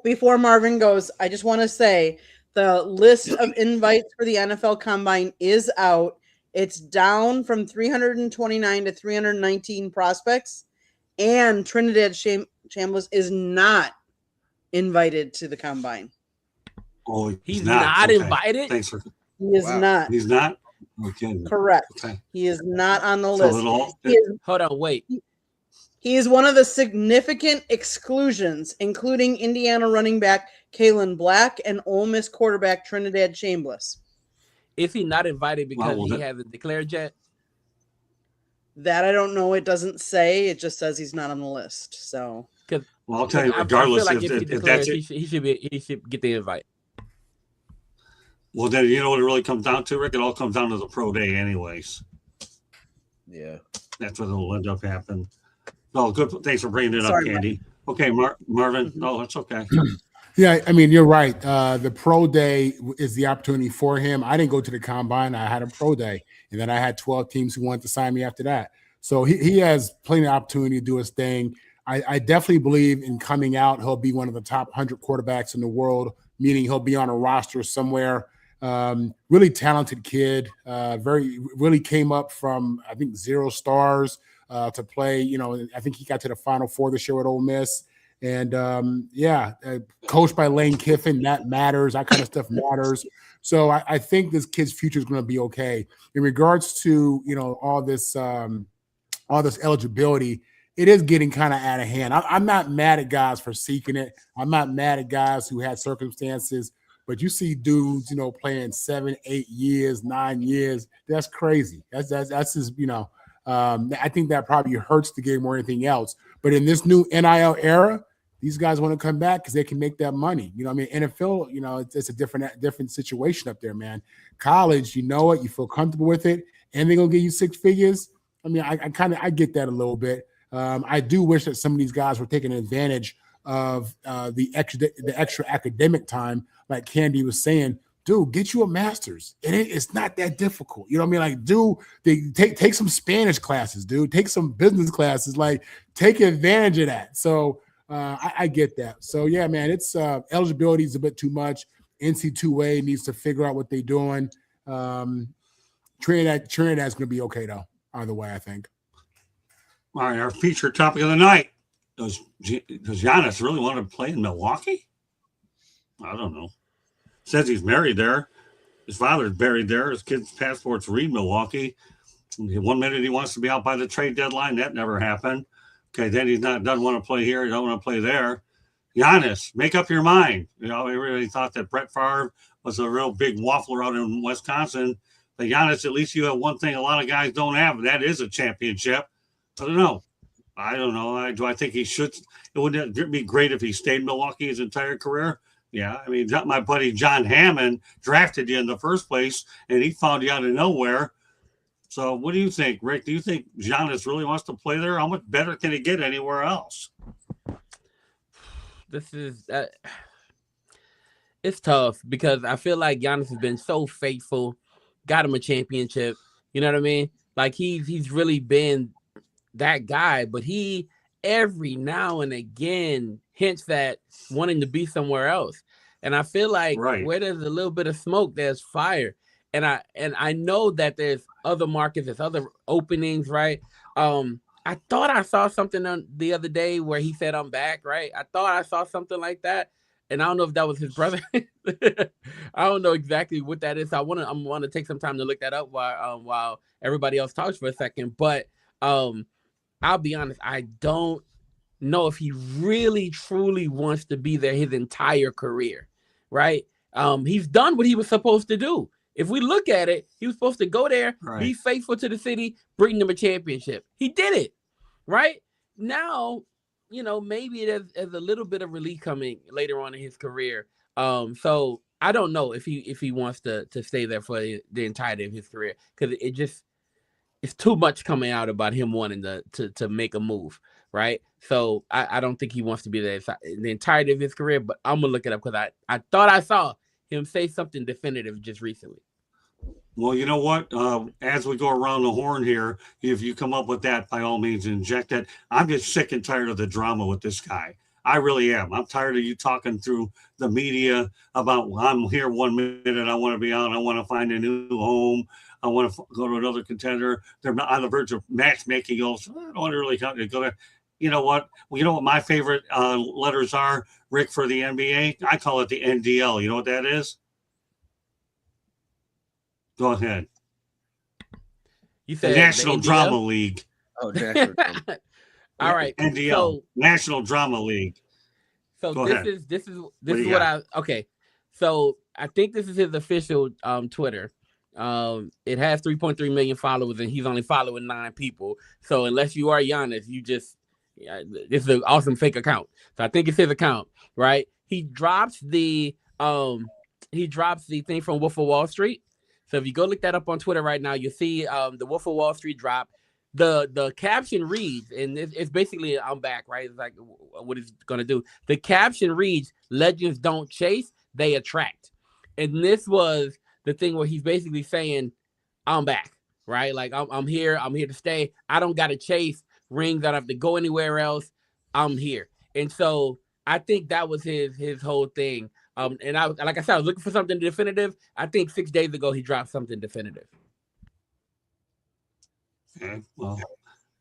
before Marvin goes, I just want to say the list of invites for the NFL Combine is out. It's down from 329 to 319 prospects, and Trinidad Chambliss is not invited to the Combine. Oh, He's not invited? Thanks for. He is not. He's not? Okay. Correct. Okay. He is not on the So list. Hold on, wait. He is one of the significant exclusions, including Indiana running back Kalen Black and Ole Miss quarterback Trinidad Chambliss. Is he not invited because he hasn't declared yet? That I don't know. It doesn't say. It just says he's not on the list. So, well, I'll tell you, regardless I feel like if he if declares, that's it, he should get the invite. well, then you know what it really comes down to, Rick? It all comes down to the pro day, anyways. Yeah, that's what will end up happening. No, good. Thanks for bringing it up, Sorry, Candy. Okay, Marvin. No, that's okay. Yeah, I mean, you're right. The pro day is the opportunity for him. I didn't go to the combine. I had a pro day, and then I had 12 teams who wanted to sign me after that. So he has plenty of opportunity to do his thing. I definitely believe in coming out. He'll be one of the top 100 quarterbacks in the world, meaning he'll be on a roster somewhere. Really talented kid. Really came up from, I think, 0 stars to play. You know, I think he got to the Final Four this year with Ole Miss. And coached by Lane Kiffin, that matters. That kind of stuff matters. So I think this kid's future is going to be okay. In regards to, you know, all this eligibility, it is getting kind of out of hand. I'm not mad at guys for seeking it. I'm not mad at guys who had circumstances, but you see dudes, you know, playing 7, 8 years, 9 years. That's crazy. That's just, you know, I think that probably hurts the game more than anything else. But in this new NIL era, these guys want to come back because they can make that money. You know, I mean, NFL, you know, it's a different situation up there, man. College, you know it, you feel comfortable with it, and they're gonna give you 6 figures. I mean, I get that a little bit. I do wish that some of these guys were taking advantage of the extra academic time, like Candy was saying. Dude, get you a master's. It's not that difficult. You know what I mean? Like, take some Spanish classes, dude. Take some business classes. Like, take advantage of that. So I get that. So yeah, man, it's eligibility is a bit too much. NC2A needs to figure out what they're doing. Trinidad's going to be okay though. Either way, I think. All right, our featured topic of the night. Does Giannis really want to play in Milwaukee? I don't know. Says he's married there. His father's buried there. His kid's passports read Milwaukee. 1 minute he wants to be out by the trade deadline. That never happened. Okay, then doesn't want to play here. He don't want to play there. Giannis, make up your mind. You know, everybody thought that Brett Favre was a real big waffler out in Wisconsin. But Giannis, at least you have one thing a lot of guys don't have, and that is a championship. I don't know. Do I think he should? It wouldn't be great if he stayed in Milwaukee his entire career. Yeah, I mean, my buddy John Hammond drafted you in the first place, and he found you out of nowhere. So what do you think, Rick? Do you think Giannis really wants to play there? How much better can he get anywhere else? This is it's tough because I feel like Giannis has been so faithful, got him a championship. You know what I mean? Like he's really been that guy, but he every now and again hints at wanting to be somewhere else. And I feel like where there's a little bit of smoke, there's fire. And I know that there's other markets, there's other openings, right? I thought I saw something on the other day where he said I'm back, right? I thought I saw something like that. And I don't know if that was his brother. I don't know exactly what that is. I want to take some time to look that up while everybody else talks for a second. But I'll be honest, I don't know if he really truly wants to be there his entire career, right? He's done what he was supposed to do. If we look at it, he was supposed to go there, be faithful to the city, bring them a championship. He did it, right? Now, you know, maybe there's a little bit of relief coming later on in his career. So I don't know if he wants to stay there for the entirety of his career because it's too much coming out about him wanting to make a move, right? So I don't think he wants to be there the entirety of his career, but I'm going to look it up because I thought I saw him say something definitive just recently. Well, you know what? As we go around the horn here, if you come up with that, by all means, inject it. I'm just sick and tired of the drama with this guy. I really am. I'm tired of you talking through the media about I'm here 1 minute, I want to be out, I want to find a new home, I want to go to another contender. They're not on the verge of matchmaking. Also, I don't want to really go to. You know what? Well, you know what my favorite letters are, Rick, for the NBA? I call it the NDL. You know what that is? Go ahead. You The said National the Drama NDL? League. Oh, national. All right. NDL. So National Drama League. so Go this ahead. is this is What this do is you what got? okay. So I think this is his official Twitter. It has 3.3 million followers, and he's only following 9 people. So unless you are Giannis, you just this is an awesome fake account. So I think it's his account, right? He drops the thing from Wolf of Wall Street. So if you go look that up on Twitter right now, you'll see the Wolf of Wall Street drop. The caption reads, and it's basically I'm back, right? It's like what it's gonna do. The caption reads, "Legends don't chase, they attract," and this was the thing where he's basically saying, "I'm back, right? Like I'm here to stay. I don't gotta chase rings. I don't have to go anywhere else. I'm here." And so I think that was his whole thing. And I like I said, I was looking for something definitive. I think 6 days ago he dropped something definitive. Okay. Well,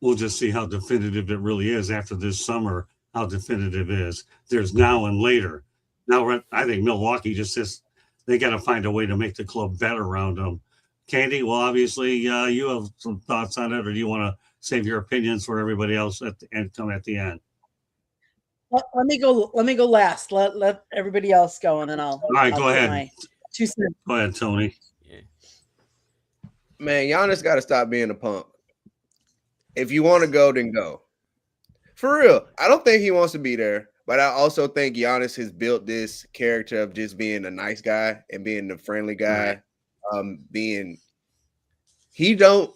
we'll just see how definitive it really is after this summer. How definitive it is. There's now and later. Now, I think Milwaukee just says they got to find a way to make the club better around them. Candy, well, obviously, you have some thoughts on it, or do you want to save your opinions for everybody else at the end? Come at the end. Let me go. Let me go last. Let everybody else go, and then I'll. All right, I'll go put ahead. my 2 cents. Go ahead, Tony. Yeah. Man, Giannis got to stop being a punk. If you want to go, then go. For real, I don't think he wants to be there, but I also think Giannis has built this character of just being a nice guy and being the friendly guy. He don't.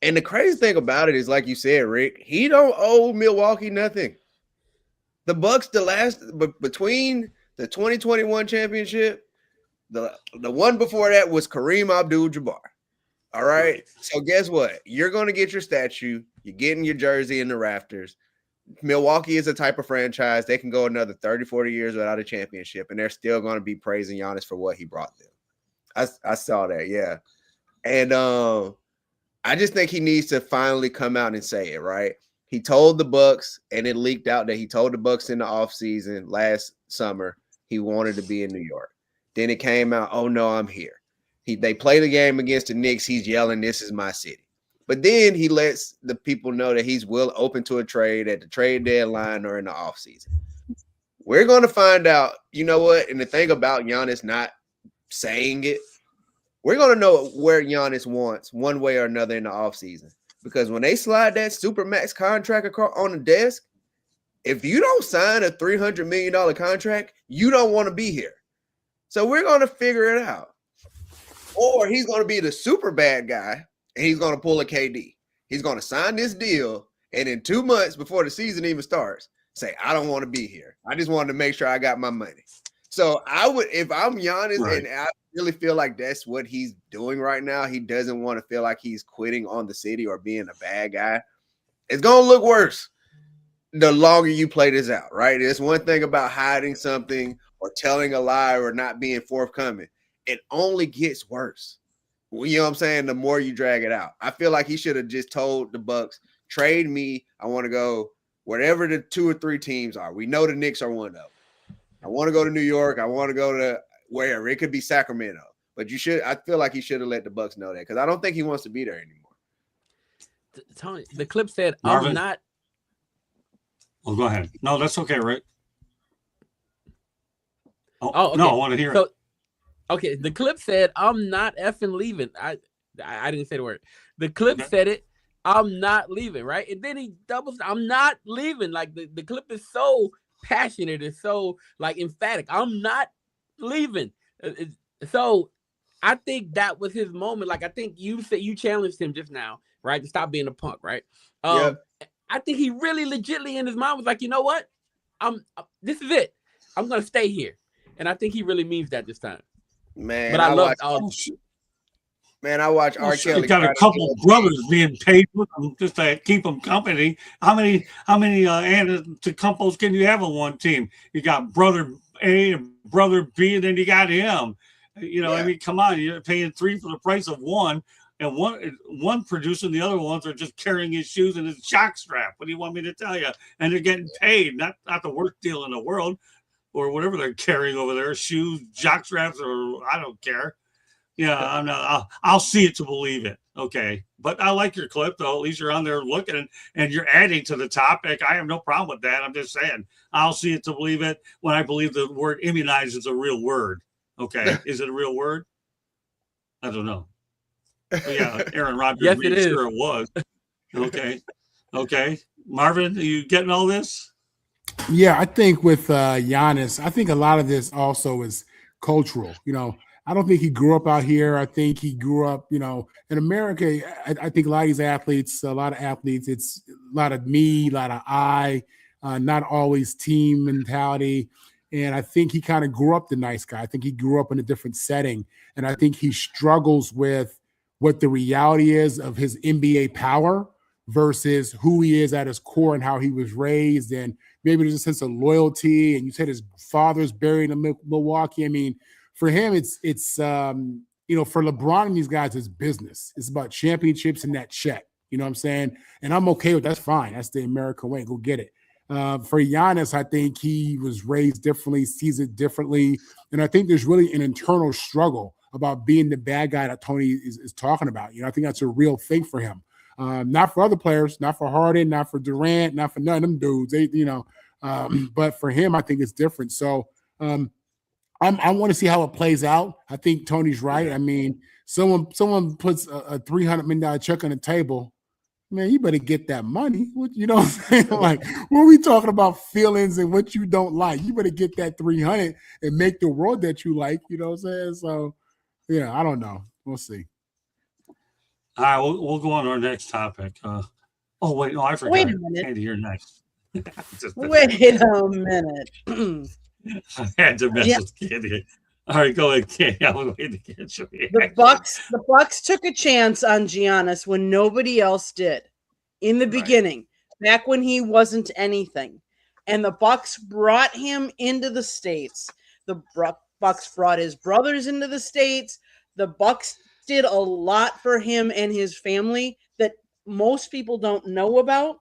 And the crazy thing about it is, like you said, Rick, he don't owe Milwaukee nothing. The Bucks, between the 2021 championship, the one before that was Kareem Abdul-Jabbar. All right. So guess what? You're going to get your statue. You're getting your jersey in the rafters. Milwaukee is a type of franchise. They can go another 30, 40 years without a championship, and they're still going to be praising Giannis for what he brought them. I saw that. Yeah. And I just think he needs to finally come out and say it, right? He told the Bucks, and it leaked out that he told the Bucks in the offseason last summer he wanted to be in New York. Then it came out, oh no, I'm here. They play the game against the Knicks. He's yelling, "This is my city." But then he lets the people know that he's open to a trade at the trade deadline or in the offseason. We're going to find out, you know what? And the thing about Giannis not saying it, we're going to know where Giannis wants one way or another in the offseason. Because when they slide that Supermax contract across on the desk, if you don't sign a $300 million contract, you don't want to be here. So we're going to figure it out. Or he's going to be the super bad guy, and he's going to pull a KD. He's going to sign this deal, and in 2 months before the season even starts, say, I don't want to be here. I just wanted to make sure I got my money. So I would, if I'm Giannis, and I really feel like that's what he's doing right now, he doesn't want to feel like he's quitting on the city or being a bad guy. It's going to look worse the longer you play this out, right? It's one thing about hiding something or telling a lie or not being forthcoming. It only gets worse. You know what I'm saying? The more you drag it out. I feel like he should have just told the Bucks, trade me. I want to go wherever the 2 or 3 teams are. We know the Knicks are one of them. I want to go to New York. I want to go to wherever. It could be Sacramento. But I feel like he should have let the Bucks know that because I don't think he wants to be there anymore. Tony, the clip said, Marvin? I'm not. Oh, go ahead. No, that's okay, Rick. Okay. No, I want to hear it. Okay, the clip said, I'm not effing leaving. I didn't say the word. The clip said it, I'm not leaving, right? And then he doubles, I'm not leaving. Like the clip is so passionate, it's so like emphatic. I'm not leaving. So I think that was his moment. Like I think you said you challenged him just now, right? To stop being a punk, right? I think he really legitimately in his mind was like, you know what? This is it. I'm gonna stay here. And I think he really means that this time. Man, but I love all. Man, I watch Well, R. sure, Kelly. you got a try to couple get- brothers being paid with them just to keep them company. How many Antetokounmpos can you have on one team? You got brother A and brother B, and then you got him. You know, I Yeah. mean, come on, you're paying 3 for the price of one, and one producing, the other ones are just carrying his shoes and his jock strap. What do you want me to tell you? And they're getting paid. Not the worst deal in the world, or whatever they're carrying over there, shoes, jock straps, or I don't care. Yeah, I'm not. I'll see it to believe it. Okay, but I like your clip though. At least you're on there looking and you're adding to the topic. I have no problem with that. I'm just saying I'll see it to believe it when I believe the word immunize is a real word. Okay, is it a real word? I don't know. But yeah, Aaron Rodgers Yes, made it is. sure it was. Okay. Marvin, are you getting all this? Yeah, I think with Giannis, I think a lot of this also is cultural. I don't think he grew up out here. I think he grew up, in America. I think a lot of these athletes, it's a lot of me, a lot of I, not always team mentality. And I think he kind of grew up the nice guy. I think he grew up in a different setting. And I think he struggles with what the reality is of his NBA power versus who he is at his core and how he was raised. And maybe there's a sense of loyalty. And you said his father's buried in Milwaukee. I mean, for him, it's for LeBron and these guys, it's business. It's about championships and that check. You know what I'm saying? And I'm okay with that's fine. That's the American way. Go get it. For Giannis, I think he was raised differently, sees it differently. And I think there's really an internal struggle about being the bad guy that Tony is talking about. I think that's a real thing for him. Not for other players, not for Harden, not for Durant, not for none of them dudes. But for him, I think it's different. So I want to see how it plays out. I think Tony's right. I mean, someone puts a $300 million check on the table. Man, you better get that money. You know what I'm saying? Like, when we talking about feelings and what you don't like, you better get that 300 and make the world that you like. You know what I'm saying? So, yeah, I don't know. We'll see. All right, we'll go on to our next topic. Oh wait, no, I forgot. Wait a minute. Andy, you're next. Wait a minute. I had to mess Yeah. with Candy. All right, go ahead, Candy. I was waiting to get you. The Bucks took a chance on Giannis when nobody else did in the beginning, back when he wasn't anything. And the Bucks brought him into the States. The Bucks brought his brothers into the States. The Bucks did a lot for him and his family that most people don't know about.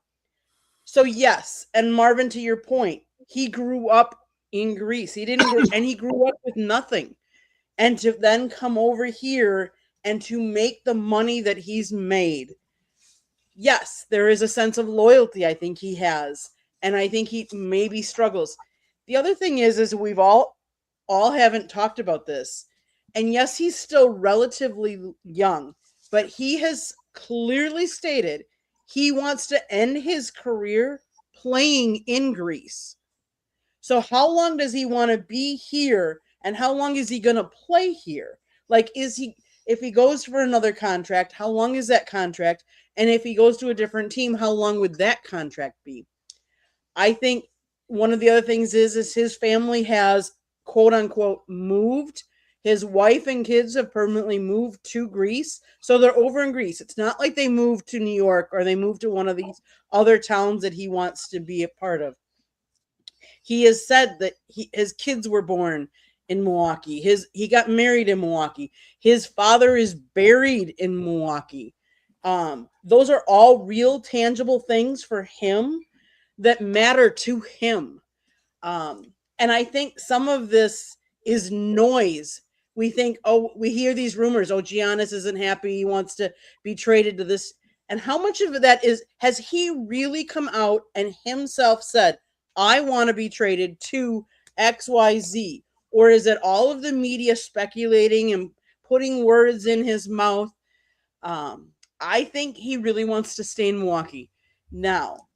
So yes, and Marvin, to your point, he grew up in Greece. He grew up with nothing. And to then come over here and to make the money that he's made, yes, there is a sense of loyalty I think he has. And I think he maybe struggles. The other thing is we've all haven't talked about this. And yes, he's still relatively young, but he has clearly stated he wants to end his career playing in Greece. So how long does he want to be here, and how long is he going to play here? Like, if he goes for another contract, how long is that contract? And if he goes to a different team, how long would that contract be? I think one of the other things is his family has, quote unquote, moved. His wife and kids have permanently moved to Greece. So they're over in Greece. It's not like they moved to New York or they moved to one of these other towns that he wants to be a part of. He has said that his kids were born in Milwaukee. He got married in Milwaukee. His father is buried in Milwaukee. Those are all real tangible things for him that matter to him. And I think some of this is noise. We think, we hear these rumors. Giannis isn't happy. He wants to be traded to this. And how much of that has he really come out and himself said, I want to be traded to XYZ? Or is it all of the media speculating and putting words in his mouth? I think he really wants to stay in Milwaukee. Now,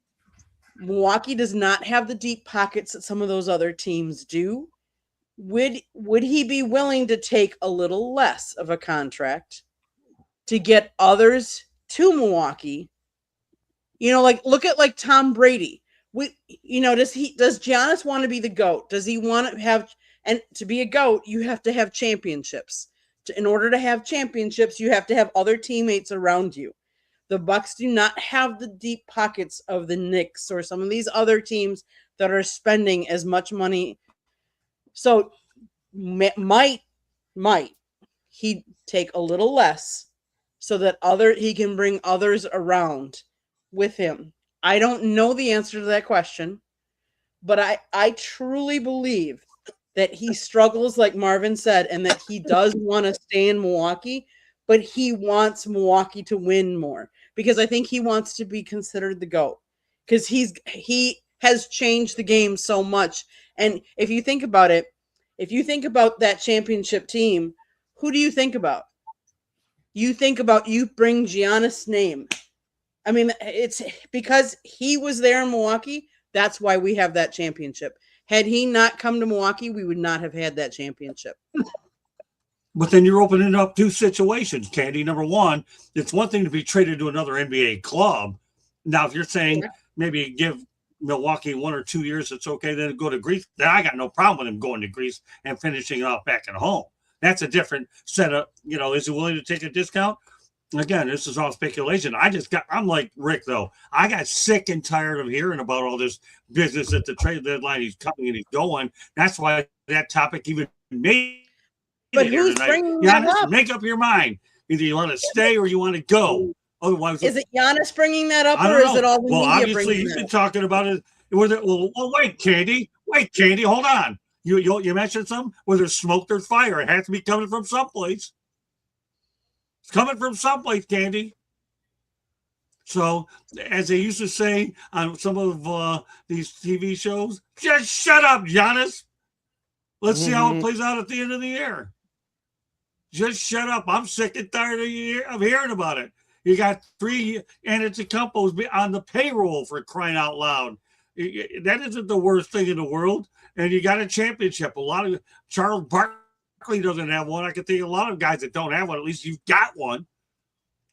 Milwaukee does not have the deep pockets that some of those other teams do. Would he be willing to take a little less of a contract to get others to Milwaukee? Look at Tom Brady. Does Giannis want to be the GOAT? Does he want to have, and to be a GOAT, you have to have championships. In order to have championships, you have to have other teammates around you. The Bucks do not have the deep pockets of the Knicks or some of these other teams that are spending as much money. So might he take a little less so that he can bring others around with him? I don't know the answer to that question, but I truly believe that he struggles, like Marvin said, and that he does want to stay in Milwaukee, but he wants Milwaukee to win more because I think he wants to be considered the GOAT because he has changed the game so much. And if you think about it, if you think about that championship team, who do you think about? You bring Giannis' name. I mean, it's because he was there in Milwaukee. That's why we have that championship. Had he not come to Milwaukee, we would not have had that championship. But then you're opening up two situations, Candy. Number one, it's one thing to be traded to another NBA club. Now, if you're saying maybe give Milwaukee 1 or 2 years, it's okay, then go to Greece. Then I got no problem with him going to Greece and finishing it off back at home. That's a different setup. Is he willing to take a discount? Again, this is all speculation. I'm like Rick, though. I got sick and tired of hearing about all this business at the trade deadline. He's coming and he's going. That's why that topic even made But who's bringing that up? Make up your mind. Either you want to stay or you want to go. Otherwise, is it Giannis bringing that up, or is it all the media obviously bringing he's that been up? talking about it. Well, wait, Candy, hold on. You mentioned something. Where there's smoke, there's fire. It has to be coming from someplace. It's coming from someplace, Candy. So, as they used to say on some of these TV shows, just shut up, Giannis. Let's see how it plays out at the end of the year. Just shut up. I'm sick and tired of hearing about it. You got 3 Antetokounmpos on the payroll for crying out loud. That isn't the worst thing in the world. And you got a championship. A lot of Charles Barkley doesn't have one. I can think of a lot of guys that don't have one. At least you've got one.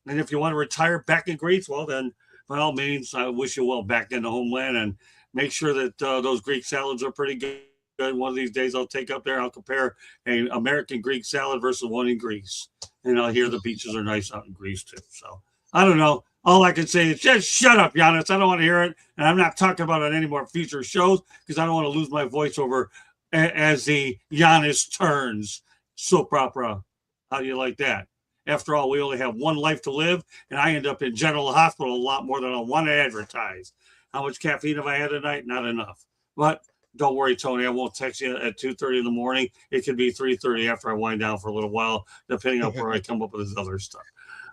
And if you want to retire back in Greece, well, then by all means, I wish you well back in the homeland and make sure that those Greek salads are pretty good. One of these days I'll take up there. I'll compare an American Greek salad versus one in Greece. And I'll hear the beaches are nice out in Greece too. So I don't know. All I can say is just shut up, Giannis. I don't want to hear it. And I'm not talking about it on any more future shows because I don't want to lose my voice over as the Giannis turns soap opera. How do you like that? After all, we only have one life to live, and I end up in general hospital a lot more than I want to advertise. How much caffeine have I had tonight? Not enough. But don't worry, Tony. I won't text you at 2:30 in the morning. It could be 3:30 after I wind down for a little while, depending on where I come up with this other stuff.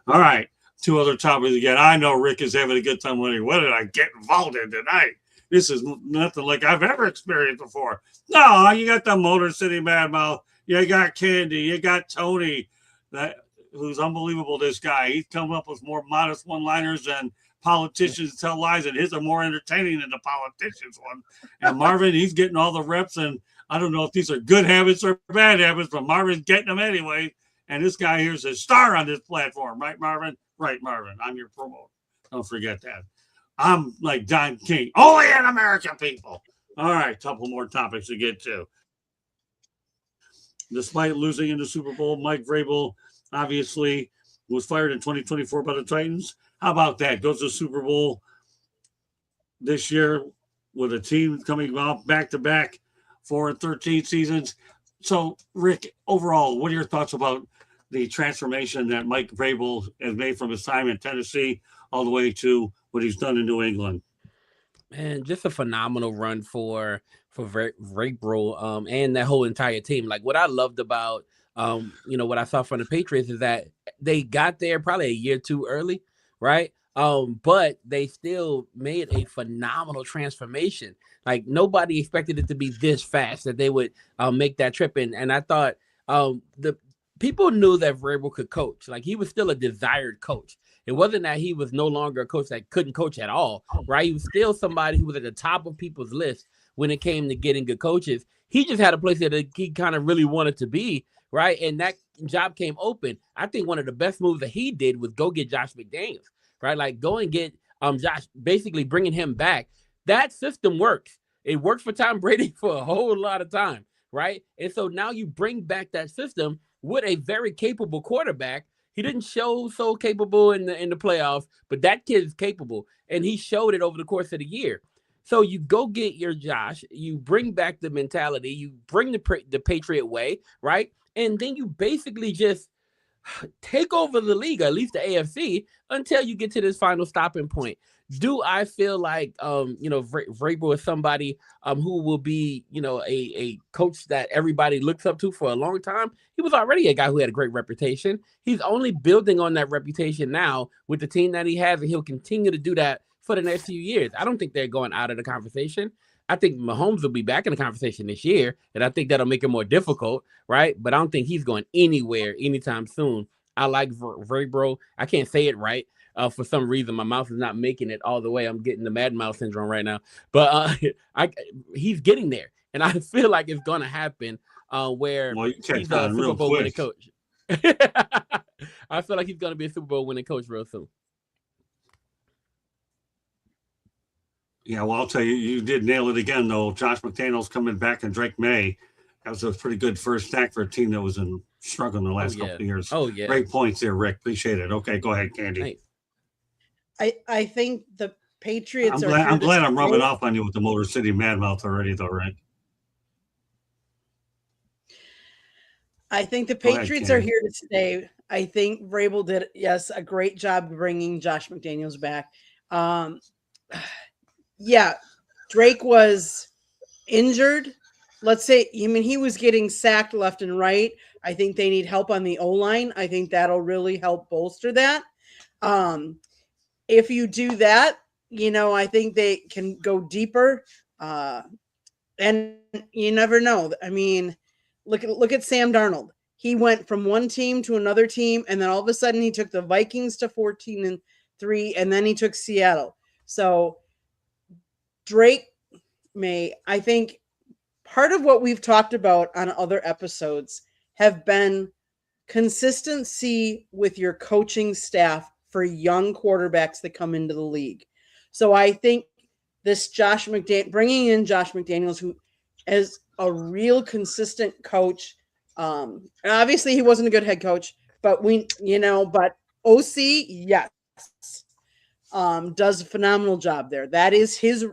All right. 2 other topics again. I know Rick is having a good time wondering, what did I get involved in tonight? This is nothing like I've ever experienced before. No, you got the Motor City Madmouth. You got Candy. You got Tony, who's unbelievable, this guy. He's come up with more modest one-liners than politicians tell lies, and his are more entertaining than the politicians one. And Marvin, he's getting all the reps, and I don't know if these are good habits or bad habits, but Marvin's getting them anyway. And this guy here's a star on this platform, right, Marvin? Right, Marvin. I'm your promoter. Don't forget that. I'm like Don King. Only in American people. All right, couple more topics to get to. Despite losing in the Super Bowl, Mike Vrabel obviously was fired in 2024 by the Titans. How about that? Goes to the Super Bowl this year with a team coming off back-to-back 4-13 seasons. So, Rick, overall, what are your thoughts about the transformation that Mike Vrabel has made from his time in Tennessee all the way to what he's done in New England? Man, just a phenomenal run for Vrabel and that whole entire team. Like what I loved about what I saw from the Patriots is that they got there probably a year too early, right? But they still made a phenomenal transformation. Like nobody expected it to be this fast that they would make that trip. And I thought the people knew that Vrabel could coach. Like he was still a desired coach. It wasn't that he was no longer a coach that couldn't coach at all, right? He was still somebody who was at the top of people's list when it came to getting good coaches. He just had a place that he kind of really wanted to be, right? And that job came open. I think one of the best moves that he did was go get Josh McDaniels, right? Like go and get Josh, basically bringing him back. That system works. It worked for Tom Brady for a whole lot of time, right? And so now you bring back that system. with a very capable quarterback. He didn't show so capable in the playoffs, but that kid is capable, and he showed it over the course of the year. So you go get your Josh, you bring back the mentality, you bring the Patriot way, right? And then you basically just take over the league, at least the AFC, until you get to this final stopping point. Do I feel like Vrabel is somebody who will be, a coach that everybody looks up to for a long time? He was already a guy who had a great reputation. He's only building on that reputation now with the team that he has, and he'll continue to do that for the next few years. I don't think they're going out of the conversation. I think Mahomes will be back in the conversation this year, and I think that'll make it more difficult, right? But I don't think he's going anywhere anytime soon. I like Vrabel. I can't say it right. For some reason, my mouth is not making it all the way. I'm getting the Mad Mouth syndrome right now. But he's getting there. And I feel like it's going to happen where he's a Super Bowl winning coach. I feel like he's going to be a Super Bowl winning coach real soon. Yeah, well, I'll tell you, you did nail it again, though. Josh McDaniels coming back and Drake May. That was a pretty good first stack for a team that was struggling the last couple of years. Oh, yeah. Great points there, Rick. Appreciate it. Okay, go ahead, Candy. Thanks. I think the Patriots I'm glad I'm rubbing off on you with the Motor City Mad Mouth already, though, Rick. I think the Patriots are here to stay. I think Vrabel did, yes, a great job bringing Josh McDaniels back. Yeah, Drake was injured. Let's say, he was getting sacked left and right. I think they need help on the O-line. I think that'll really help bolster that. If you do that, I think they can go deeper. And you never know. I mean, look at Sam Darnold. He went from one team to another team, and then all of a sudden he took the Vikings to 14-3, and then he took Seattle. So Drake May, I think part of what we've talked about on other episodes have been consistency with your coaching staff for young quarterbacks that come into the league. So I think this bringing in Josh McDaniels, who is a real consistent coach. Obviously he wasn't a good head coach, but but OC, yes, does a phenomenal job there. That is his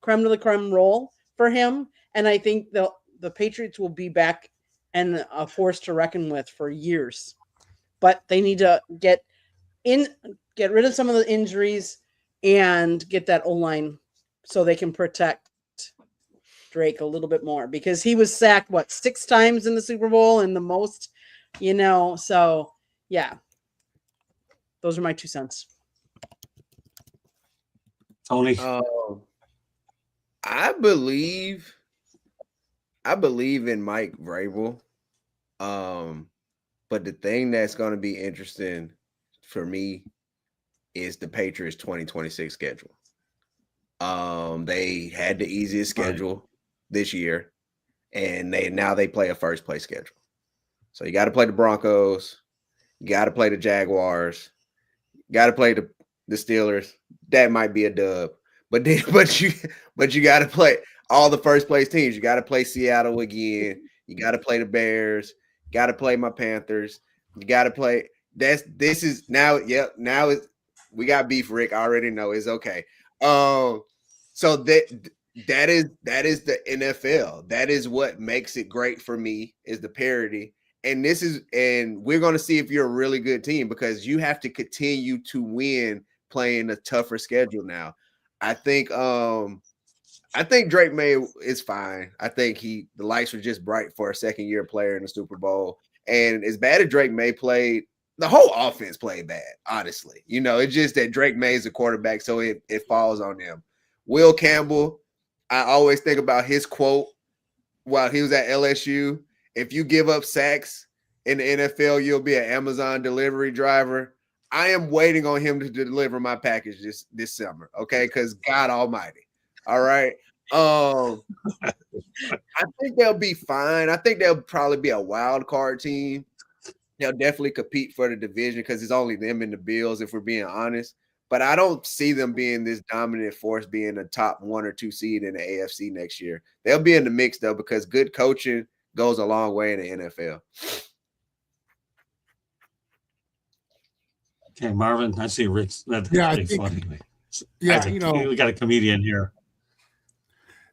creme de la creme role for him. And I think the Patriots will be back and a force to reckon with for years. But they need to get rid of some of the injuries and get that O-line so they can protect Drake a little bit more, because he was sacked 6 times in the Super Bowl and the most, so yeah. Those are my 2 cents. Tony. I believe in Mike Vrabel. But the thing that's going to be interesting for me is the Patriots 2026 schedule. They had the easiest schedule this year, and they play a first place schedule. So you got to play the Broncos, you got to play the Jaguars, you got to play the Steelers. That might be a dub, but you got to play all the first place teams. You got to play Seattle again. You got to play the Bears. You got to play my Panthers. You got to play. Now we got beef, Rick. I already know it's okay. So that is the NFL. That is what makes it great for me, is the parity. And we're going to see if you're a really good team, because you have to continue to win playing a tougher schedule now. I think Drake May is fine. I think the lights were just bright for a second-year player in the Super Bowl. And as bad as Drake May played, the whole offense played bad, honestly. It's just that Drake May is a quarterback, so it falls on them. Will Campbell, I always think about his quote while he was at LSU: if you give up sacks in the NFL, you'll be an Amazon delivery driver. I am waiting on him to deliver my package this summer, okay? Because God almighty. All right. I think they'll be fine. I think they'll probably be a wild card team. They'll definitely compete for the division because it's only them and the Bills, if we're being honest. But I don't see them being this dominant force, being a top 1 or 2 seed in the AFC next year. They'll be in the mix, though, because good coaching goes a long way in the NFL. Okay, Marvin, I see Rick's. That's Yeah, I pretty think- funny. Yeah, We got a comedian here.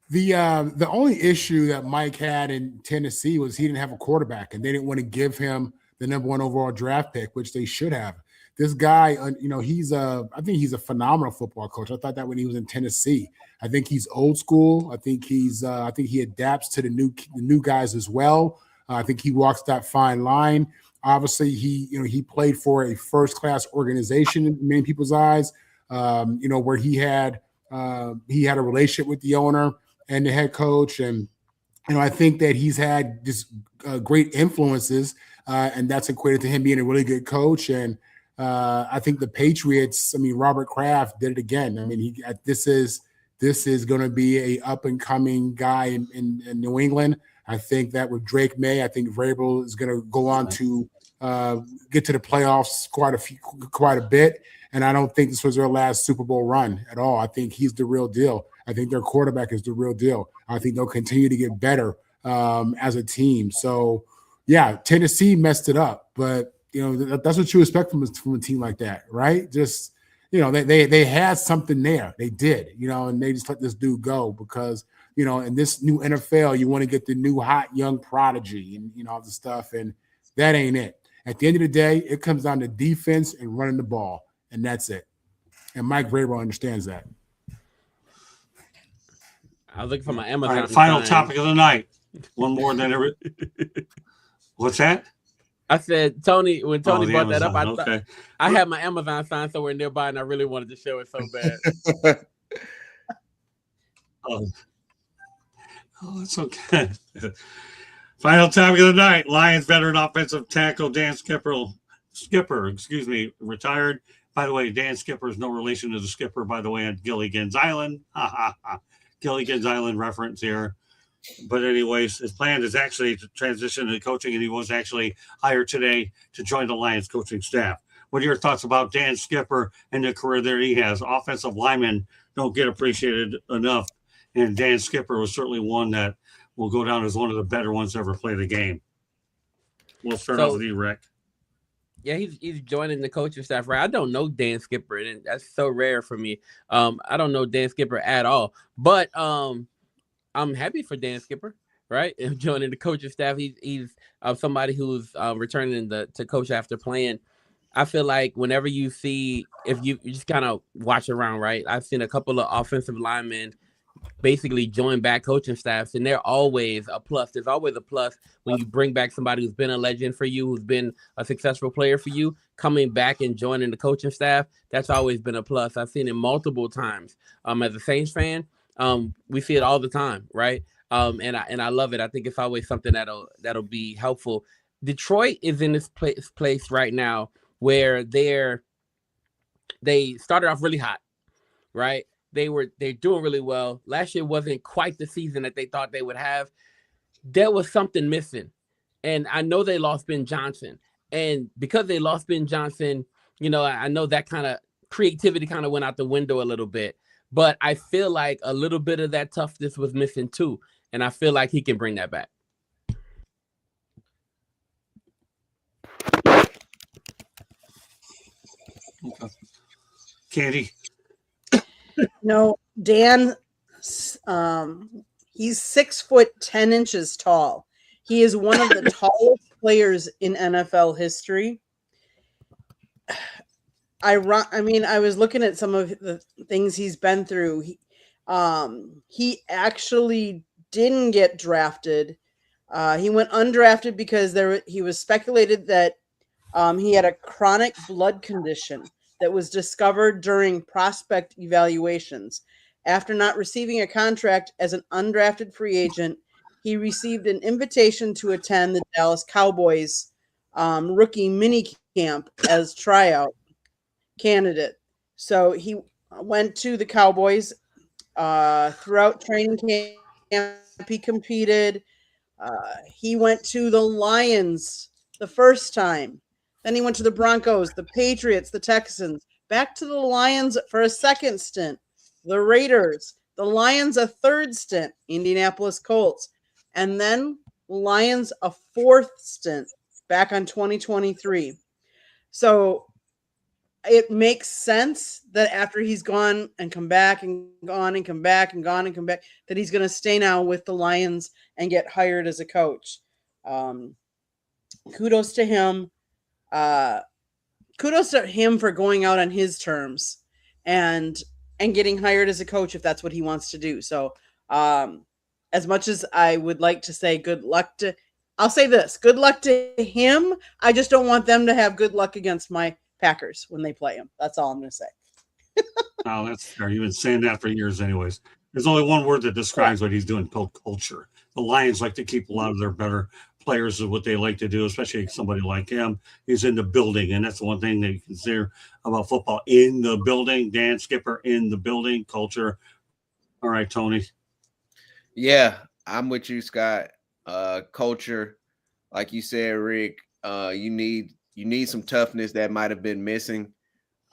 The only issue that Mike had in Tennessee was he didn't have a quarterback, and they didn't want to give him the number 1 overall draft pick, which they should have. This guy, I think he's a phenomenal football coach. I thought that when he was in Tennessee. I think he's old school. I think he adapts to the new guys as well. I think he walks that fine line. Obviously, he played for a first-class organization in many people's eyes. Where he had a relationship with the owner and the head coach, and I think that he's had just great influences, and that's equated to him being a really good coach. And I think the Patriots, Robert Kraft did it again. This is going to be a up and coming guy in New England. I think that with Drake May, I think Vrabel is going to go on to get to the playoffs quite a bit. And I don't think this was their last Super Bowl run at all. I think he's the real deal. I think their quarterback is the real deal. I think they'll continue to get better as a team. So, yeah, Tennessee messed it up, but that's what you expect from a team like that, right? Just they had something there. They did, and they just let this dude go because in this new NFL, you want to get the new hot young prodigy and all the stuff, and that ain't it. At the end of the day, it comes down to defense and running the ball, and that's it. And Mike Vrabel understands that. I was looking for my All Amazon. right, final sign. topic of the night. One more than ever. What's that? I said Tony when Tony the brought that up. Amazon, I had my Amazon sign somewhere nearby, and I really wanted to show it so bad. Oh, it's okay. Final topic of the night. Lions veteran offensive tackle Dan Skipper, retired. By the way, Dan Skipper is no relation to the skipper, by the way, on Gilligan's Island. Gilligan's Island reference here. But anyways, his plan is actually to transition to coaching, and he was actually hired today to join the Lions coaching staff. What are your thoughts about Dan Skipper and the career that he has? Offensive linemen don't get appreciated enough, and Dan Skipper was certainly one that will go down as one of the better ones to ever play the game. We'll start off with you, Rick. Yeah, he's joining the coaching staff, right? I don't know Dan Skipper, and that's so rare for me. I don't know Dan Skipper at all, but I'm happy for Dan Skipper, right? Joining the coaching staff. He's somebody who's returning to coach after playing. I feel like whenever you see, if you just kind of watch around, right? I've seen a couple of offensive linemen basically join back coaching staffs, and they're always a plus. There's always a plus when you bring back somebody who's been a legend for you, who's been a successful player for you, coming back and joining the coaching staff. That's always been a plus. I've seen it multiple times. As a Saints fan, we see it all the time, right? And I love it. I think it's always something that'll be helpful. Detroit is in this place right now where they started off really hot, right? They're doing really well. Last year wasn't quite the season that they thought they would have. There was something missing. And I know they lost Ben Johnson. And because they lost Ben Johnson, I know that kind of creativity kind of went out the window a little bit. But I feel like a little bit of that toughness was missing too. And I feel like he can bring that back. Okay. Candy. No, Dan, he's 6'10" tall. He is one of the tallest players in NFL history. I was looking at some of the things he's been through. He actually didn't get drafted. He went undrafted because he was speculated that he had a chronic blood condition that was discovered during prospect evaluations. After not receiving a contract as an undrafted free agent, he received an invitation to attend the Dallas Cowboys rookie mini camp as tryout candidate. So he went to the Cowboys throughout training camp. He competed. He went to the Lions the first time. Then he went to the Broncos, the Patriots, the Texans, back to the Lions for a second stint, the Raiders, the Lions a third stint, Indianapolis Colts, and then Lions a fourth stint back on 2023. So it makes sense that after he's gone and come back and gone and come back and gone and come back, that he's going to stay now with the Lions and get hired as a coach. Kudos to him. Kudos to him for going out on his terms and getting hired as a coach if that's what he wants to do. So, as much as I would like to say good luck to, I'll say this: good luck to him. I just don't want them to have good luck against my Packers when they play him. That's all I'm going to say. Oh, that's fair. You've been saying that for years, anyways. There's only one word that describes what he's doing: culture. The Lions like to keep a lot of their better players, is what they like to do, especially somebody like him. He's in the building, and that's the one thing that you can say about football: in the building. Dan Skipper in the building, culture. All right, Tony. Yeah, I'm with you, Scott. Culture, like you said, Rick. You need some toughness that might have been missing.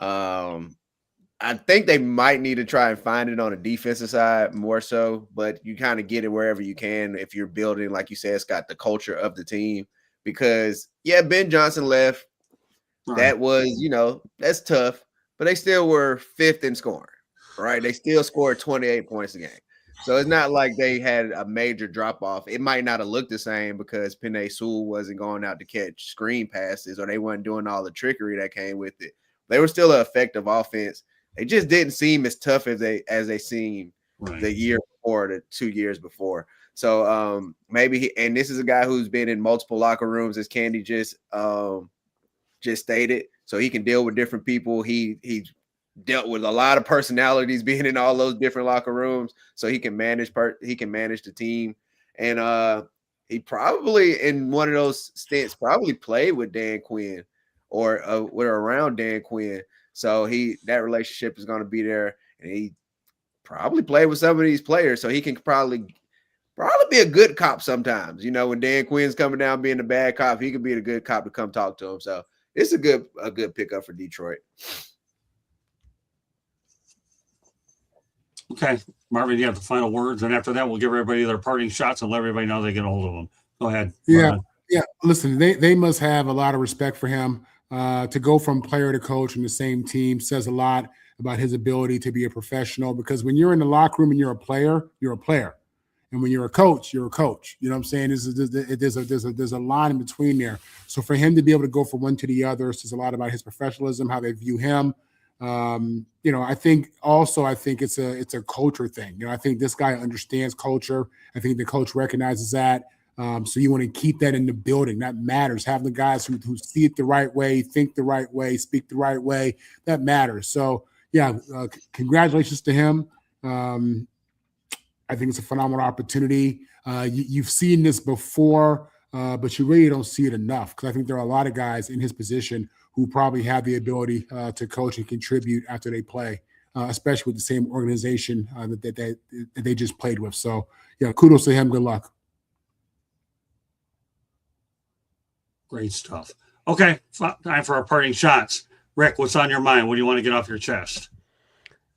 I think they might need to try and find it on the defensive side more so, but you kind of get it wherever you can if you're building, like you said, Scott, the culture of the team. Because Ben Johnson left. Right. That was, that's tough, but they still were 5th in scoring, right? They still scored 28 points a game. So it's not like they had a major drop off. It might not have looked the same because Penei Sewell wasn't going out to catch screen passes, or they weren't doing all the trickery that came with it. They were still an effective offense. They just didn't seem as tough as they seemed the year before, the 2 years before. So maybe and this is a guy who's been in multiple locker rooms, as Candy just stated, so he can deal with different people. He dealt with a lot of personalities being in all those different locker rooms, so he can manage the team. And he probably, in one of those stints, probably played with Dan Quinn or around Dan Quinn. So that relationship is going to be there, and he probably played with some of these players, so he can probably be a good cop sometimes. When Dan Quinn's coming down being the bad cop, he could be the good cop to come talk to him. So it's a good pickup for Detroit. Okay, Marvin, you have the final words, and after that, we'll give everybody their parting shots and let everybody know they get a hold of them. Go ahead, Marvin. Yeah. Listen, they must have a lot of respect for him. To go from player to coach in the same team says a lot about his ability to be a professional, because when you're in the locker room and you're a player, you're a player. And when you're a coach, you're a coach. You know what I'm saying? There's a line in between there. So for him to be able to go from one to the other says a lot about his professionalism, how they view him. I think it's a culture thing. I think this guy understands culture. I think the coach recognizes that. So you want to keep that in the building. That matters. Having the guys who see it the right way, think the right way, speak the right way, that matters. So, congratulations to him. I think it's a phenomenal opportunity. You've seen this before, but you really don't see it enough, because I think there are a lot of guys in his position who probably have the ability to coach and contribute after they play, especially with the same organization that they just played with. So, kudos to him. Good luck. Great stuff. Okay, time for our parting shots. Rick, what's on your mind? What do you want to get off your chest?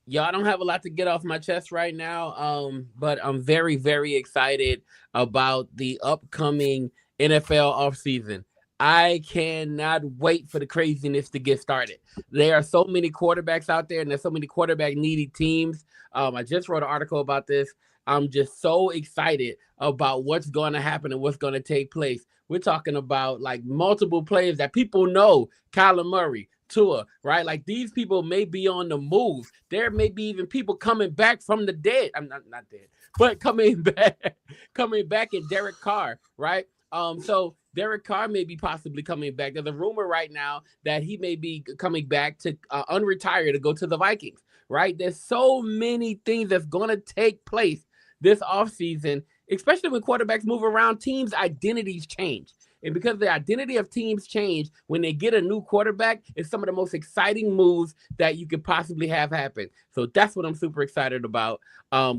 I don't have a lot to get off my chest right now, but I'm very, very excited about the upcoming NFL offseason. I cannot wait for the craziness to get started. There are so many quarterbacks out there, and there's so many quarterback-needy teams. I just wrote an article about this. I'm just so excited about what's going to happen and what's going to take place. We're talking about like multiple players that people know: Kyler Murray, Tua, right? Like, these people may be on the move. There may be even people coming back from the dead. I'm not dead, but coming back in Derek Carr, right? So Derek Carr may be possibly coming back. There's a rumor right now that he may be coming back to unretire to go to the Vikings, right? There's so many things that's going to take place this offseason, especially when quarterbacks move around. Teams' identities change. And because the identity of teams change when they get a new quarterback, it's some of the most exciting moves that you could possibly have happen. So that's what I'm super excited about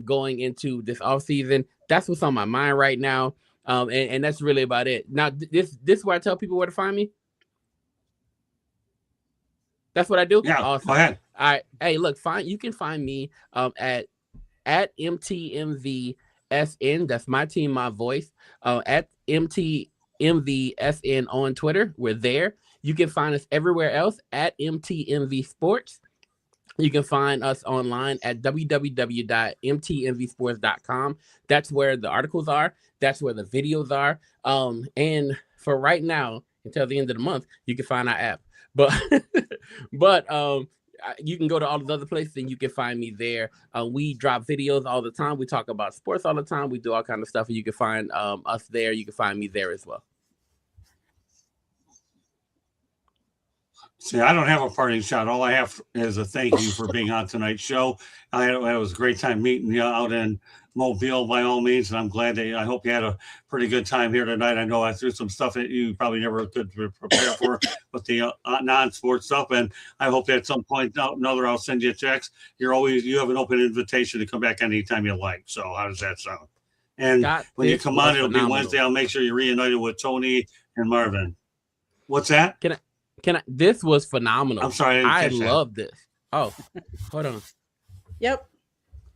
going into this offseason. That's what's on my mind right now. And that's really about it. Now, this is where I tell people where to find me. That's what I do? Yeah, awesome. Go ahead. All right. Hey, look, you can find me at MTMVSN. That's my team, my voice. At MTMVSN on Twitter. We're there. You can find us everywhere else at MTMV Sports. You can find us online at www.mtmvsports.com. That's where the articles are. That's where the videos are. And for right now, until the end of the month, you can find our app. But you can go to all those other places and you can find me there. We drop videos all the time. We talk about sports all the time. We do all kinds of stuff. And you can find us there. You can find me there as well. See, I don't have a parting shot. All I have is a thank you for being on tonight's show. It was a great time meeting you out in Mobile by all means, and I'm glad that I hope you had a pretty good time here tonight. I know I threw some stuff that you probably never could prepare for with the non-sports stuff, and I hope that at some point another I'll send you checks. You have an open invitation to come back anytime you like. So how does that sound? And when you come on, it'll be Wednesday. I'll make sure you're reunited with Tony and Marvin. What's that? This was phenomenal. I'm sorry. I love this. Oh, hold on. Yep.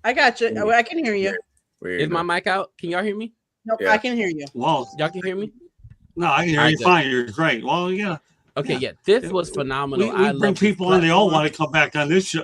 I got you. I can hear you. Is my mic out? Can y'all hear me? Nope, yeah. I can hear you. Well, y'all can hear me? No, I can hear you fine. You're great. Well, yeah. Okay, yeah. This was phenomenal. We bring people on. They all want to come back on this show.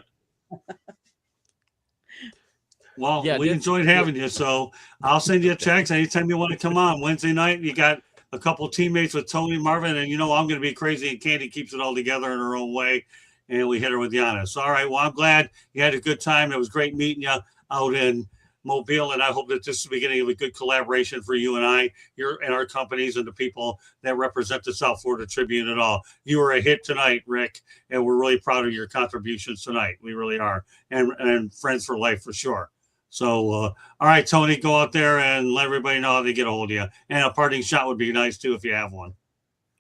Well, yeah, we enjoyed having you. So I'll send you a text anytime you want to come on. Wednesday night, you got a couple teammates with Tony, Marvin, and I'm going to be crazy, and Candy keeps it all together in her own way, and we hit her with Giannis. All right, well, I'm glad you had a good time. It was great meeting you out in Mobile, and I hope that this is the beginning of a good collaboration for you and I, and our companies and the people that represent the South Florida Tribune and all. You were a hit tonight, Rick, and we're really proud of your contributions tonight. We really are, and friends for life for sure. So, all right, Tony, go out there and let everybody know how they get a hold of you. And a parting shot would be nice, too, if you have one.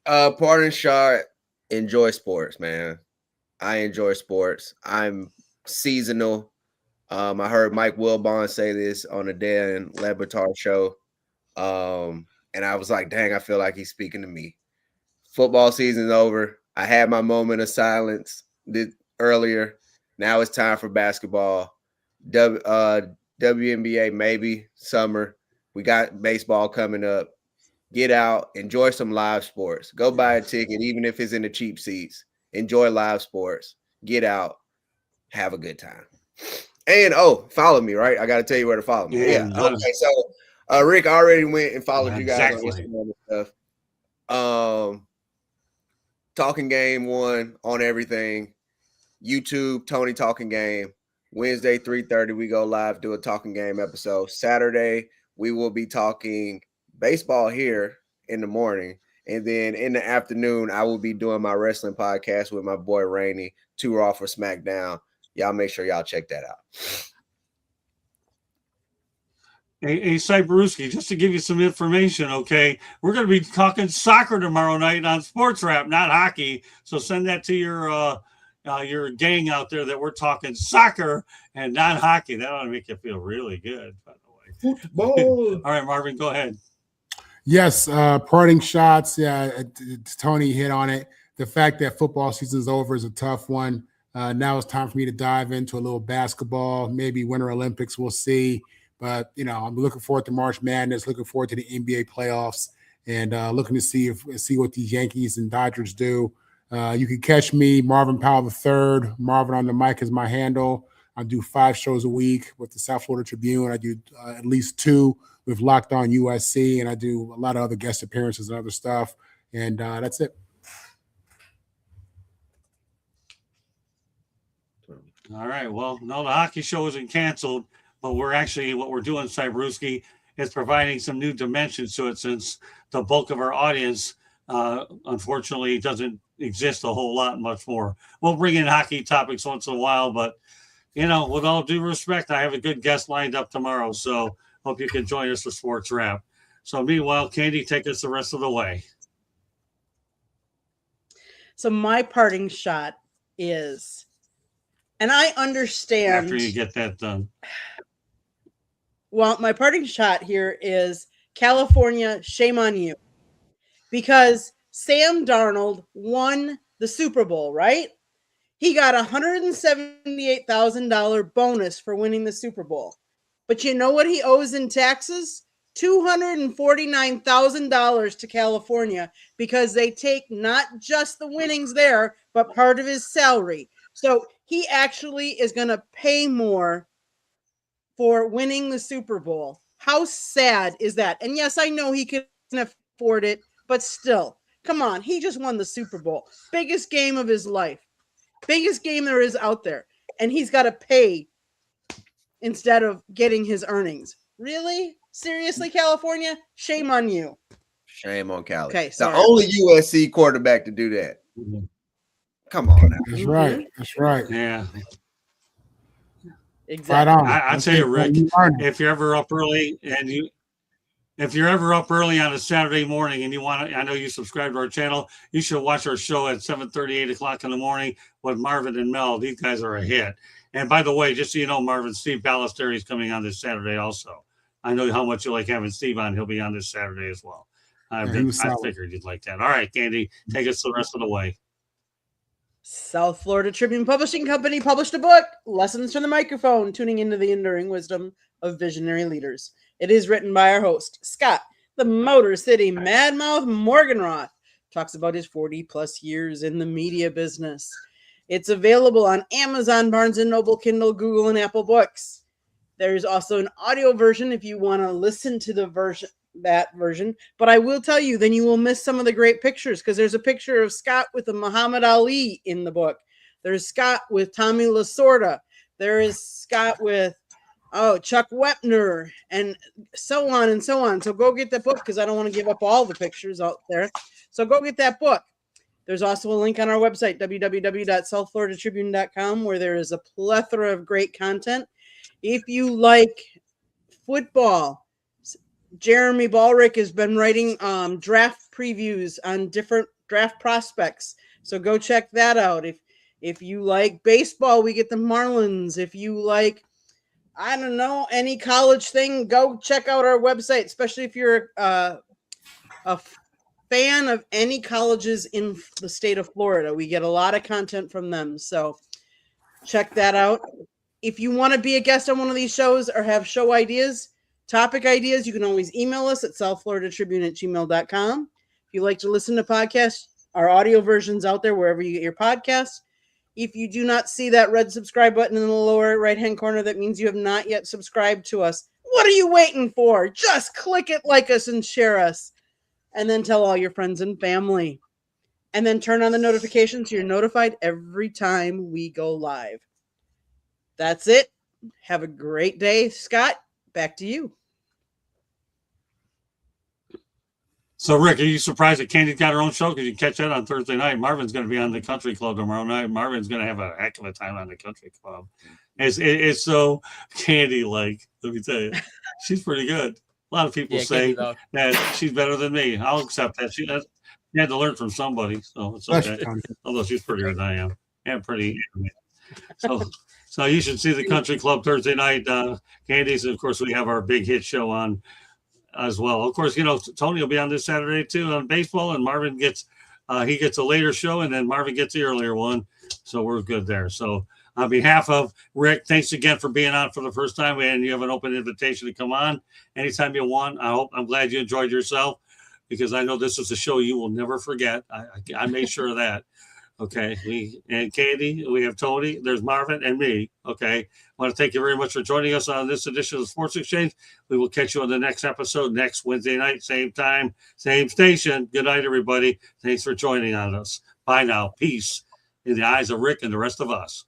Parting shot, enjoy sports, man. I enjoy sports. I'm seasonal. I heard Mike Wilbon say this on the Dan Lebatard show. And I was like, dang, I feel like he's speaking to me. Football season's over. I had my moment of silence earlier. Now it's time for basketball. WNBA, maybe summer. We got baseball coming up. Get out, enjoy some live sports. Go buy a ticket, even if it's in the cheap seats. Enjoy live sports. Get out, have a good time. And follow me, right? I got to tell you where to follow me. Yeah. Okay. So Rick already went and followed you guys on Instagram and stuff. Talking Game 1 on everything. YouTube, Tony Talking Game. Wednesday, 3:30, we go live, do a Talking Game episode. Saturday, we will be talking baseball here in the morning. And then in the afternoon, I will be doing my wrestling podcast with my boy Rainey, 2 Raw for SmackDown. Y'all make sure y'all check that out. Hey, Cyberuski, just to give you some information, okay? We're going to be talking soccer tomorrow night on Sports Wrap, not hockey. So send that to your gang out there that we're talking soccer and not hockey. That ought to make you feel really good, by the way. Football. All right, Marvin, go ahead. Yes, parting shots. Yeah, Tony hit on it. The fact that football season's over is a tough one. Now it's time for me to dive into a little basketball, maybe Winter Olympics. We'll see. But, I'm looking forward to March Madness, looking forward to the NBA playoffs, and looking to see what these Yankees and Dodgers do. You can catch me, Marvin Powell III. Marvin on the mic is my handle. I do 5 shows a week with the South Florida Tribune. I do at least 2 with Locked On USC, and I do a lot of other guest appearances and other stuff. And that's it. All right. Well, no, the hockey show isn't canceled, but what we're doing, Cyberuski, is providing some new dimensions to it, since the bulk of our audience, unfortunately, doesn't exist a whole lot much more. We'll bring in hockey topics once in a while, but, with all due respect, I have a good guest lined up tomorrow, so hope you can join us for Sports Wrap. So meanwhile, Candy, take us the rest of the way. So my parting shot is, and I understand after you get that done. Well, my parting shot here is California, shame on you. Because Sam Darnold won the Super Bowl, right? He got a $178,000 bonus for winning the Super Bowl. But you know what he owes in taxes? $249,000 to California because they take not just the winnings there, but part of his salary. So he actually is going to pay more for winning the Super Bowl. How sad is that? And yes, I know he can afford it, but still, come on. He just won the Super Bowl. Biggest game of his life. Biggest game there is out there. And he's got to pay instead of getting his earnings. Really? Seriously, California? Shame on you. Shame on Cali. Okay, the sorry. only USC quarterback to do that. Come on now. That's right. That's right. Yeah. Exactly. Right on. I tell you, Rick, if you're ever up early on a Saturday morning and you want to, I know you subscribe to our channel, you should watch our show at 7:30, 8 o'clock in the morning with Marvin and Mel. These guys are a hit. And by the way, just so you know, Marvin, Steve Ballesteri is coming on this Saturday also. I know how much you like having Steve on. He'll be on this Saturday as well. I figured you'd like that. All right, Candy, take us the rest of the way. South Florida Tribune Publishing Company published a book, Lessons from the Microphone, Tuning into the Enduring Wisdom of Visionary Leaders. It is written by our host, Scott, the Motor City Madmouth Morganroth. Talks about his 40-plus years in the media business. It's available on Amazon, Barnes & Noble, Kindle, Google, and Apple Books. There's also an audio version if you want to listen to the version, but I will tell you, then you will miss some of the great pictures because there's a picture of Scott with a Muhammad Ali in the book. There's Scott with Tommy Lasorda. There is Scott with Chuck Wepner and so on and so on. So go get that book because I don't want to give up all the pictures out there. So go get that book. There's also a link on our website, www.southfloridatribune.com, where there is a plethora of great content. If you like football, Jeremy Ballrick has been writing draft previews on different draft prospects. So go check that out. If you like baseball, we get the Marlins. If you like, I don't know, any college thing, go check out our website, especially if you're a fan of any colleges in the state of Florida. We get a lot of content from them. So check that out. If you want to be a guest on one of these shows or have show ideas, topic ideas, you can always email us at southfloridatribune@gmail.com. If you like to listen to podcasts, our audio version's out there wherever you get your podcasts. If you do not see that red subscribe button in the lower right-hand corner, that means you have not yet subscribed to us. What are you waiting for? Just click it, like us, and share us. And then tell all your friends and family. And then turn on the notifications so you're notified every time we go live. That's it. Have a great day. Scott, back to you. So, Rick, are you surprised that Candy's got her own show? Because you catch that on Thursday night. Marvin's going to be on the Country Club tomorrow night. Marvin's going to have a heck of a time on the Country Club. It's so Candy-like, let me tell you. She's pretty good. A lot of people say that she's better than me. I'll accept that. She had to learn from somebody, so it's okay. Although she's prettier than I am. And pretty. So you should see the Country Club Thursday night. Candy's, of course, we have our big hit show on as well. Of course, Tony will be on this Saturday too on baseball, and Marvin gets a later show, and then Marvin gets the earlier one. So we're good there. So on behalf of Rick, thanks again for being on for the first time, and you have an open invitation to come on anytime you want. I'm glad you enjoyed yourself because I know this is a show you will never forget. I made sure of that. Okay, and Candy, we have Tony, there's Marvin, and me. Okay, I want to thank you very much for joining us on this edition of the Sports Exchange. We will catch you on the next episode next Wednesday night, same time, same station. Good night, everybody. Thanks for joining on us. Bye now. Peace in the eyes of Rick and the rest of us.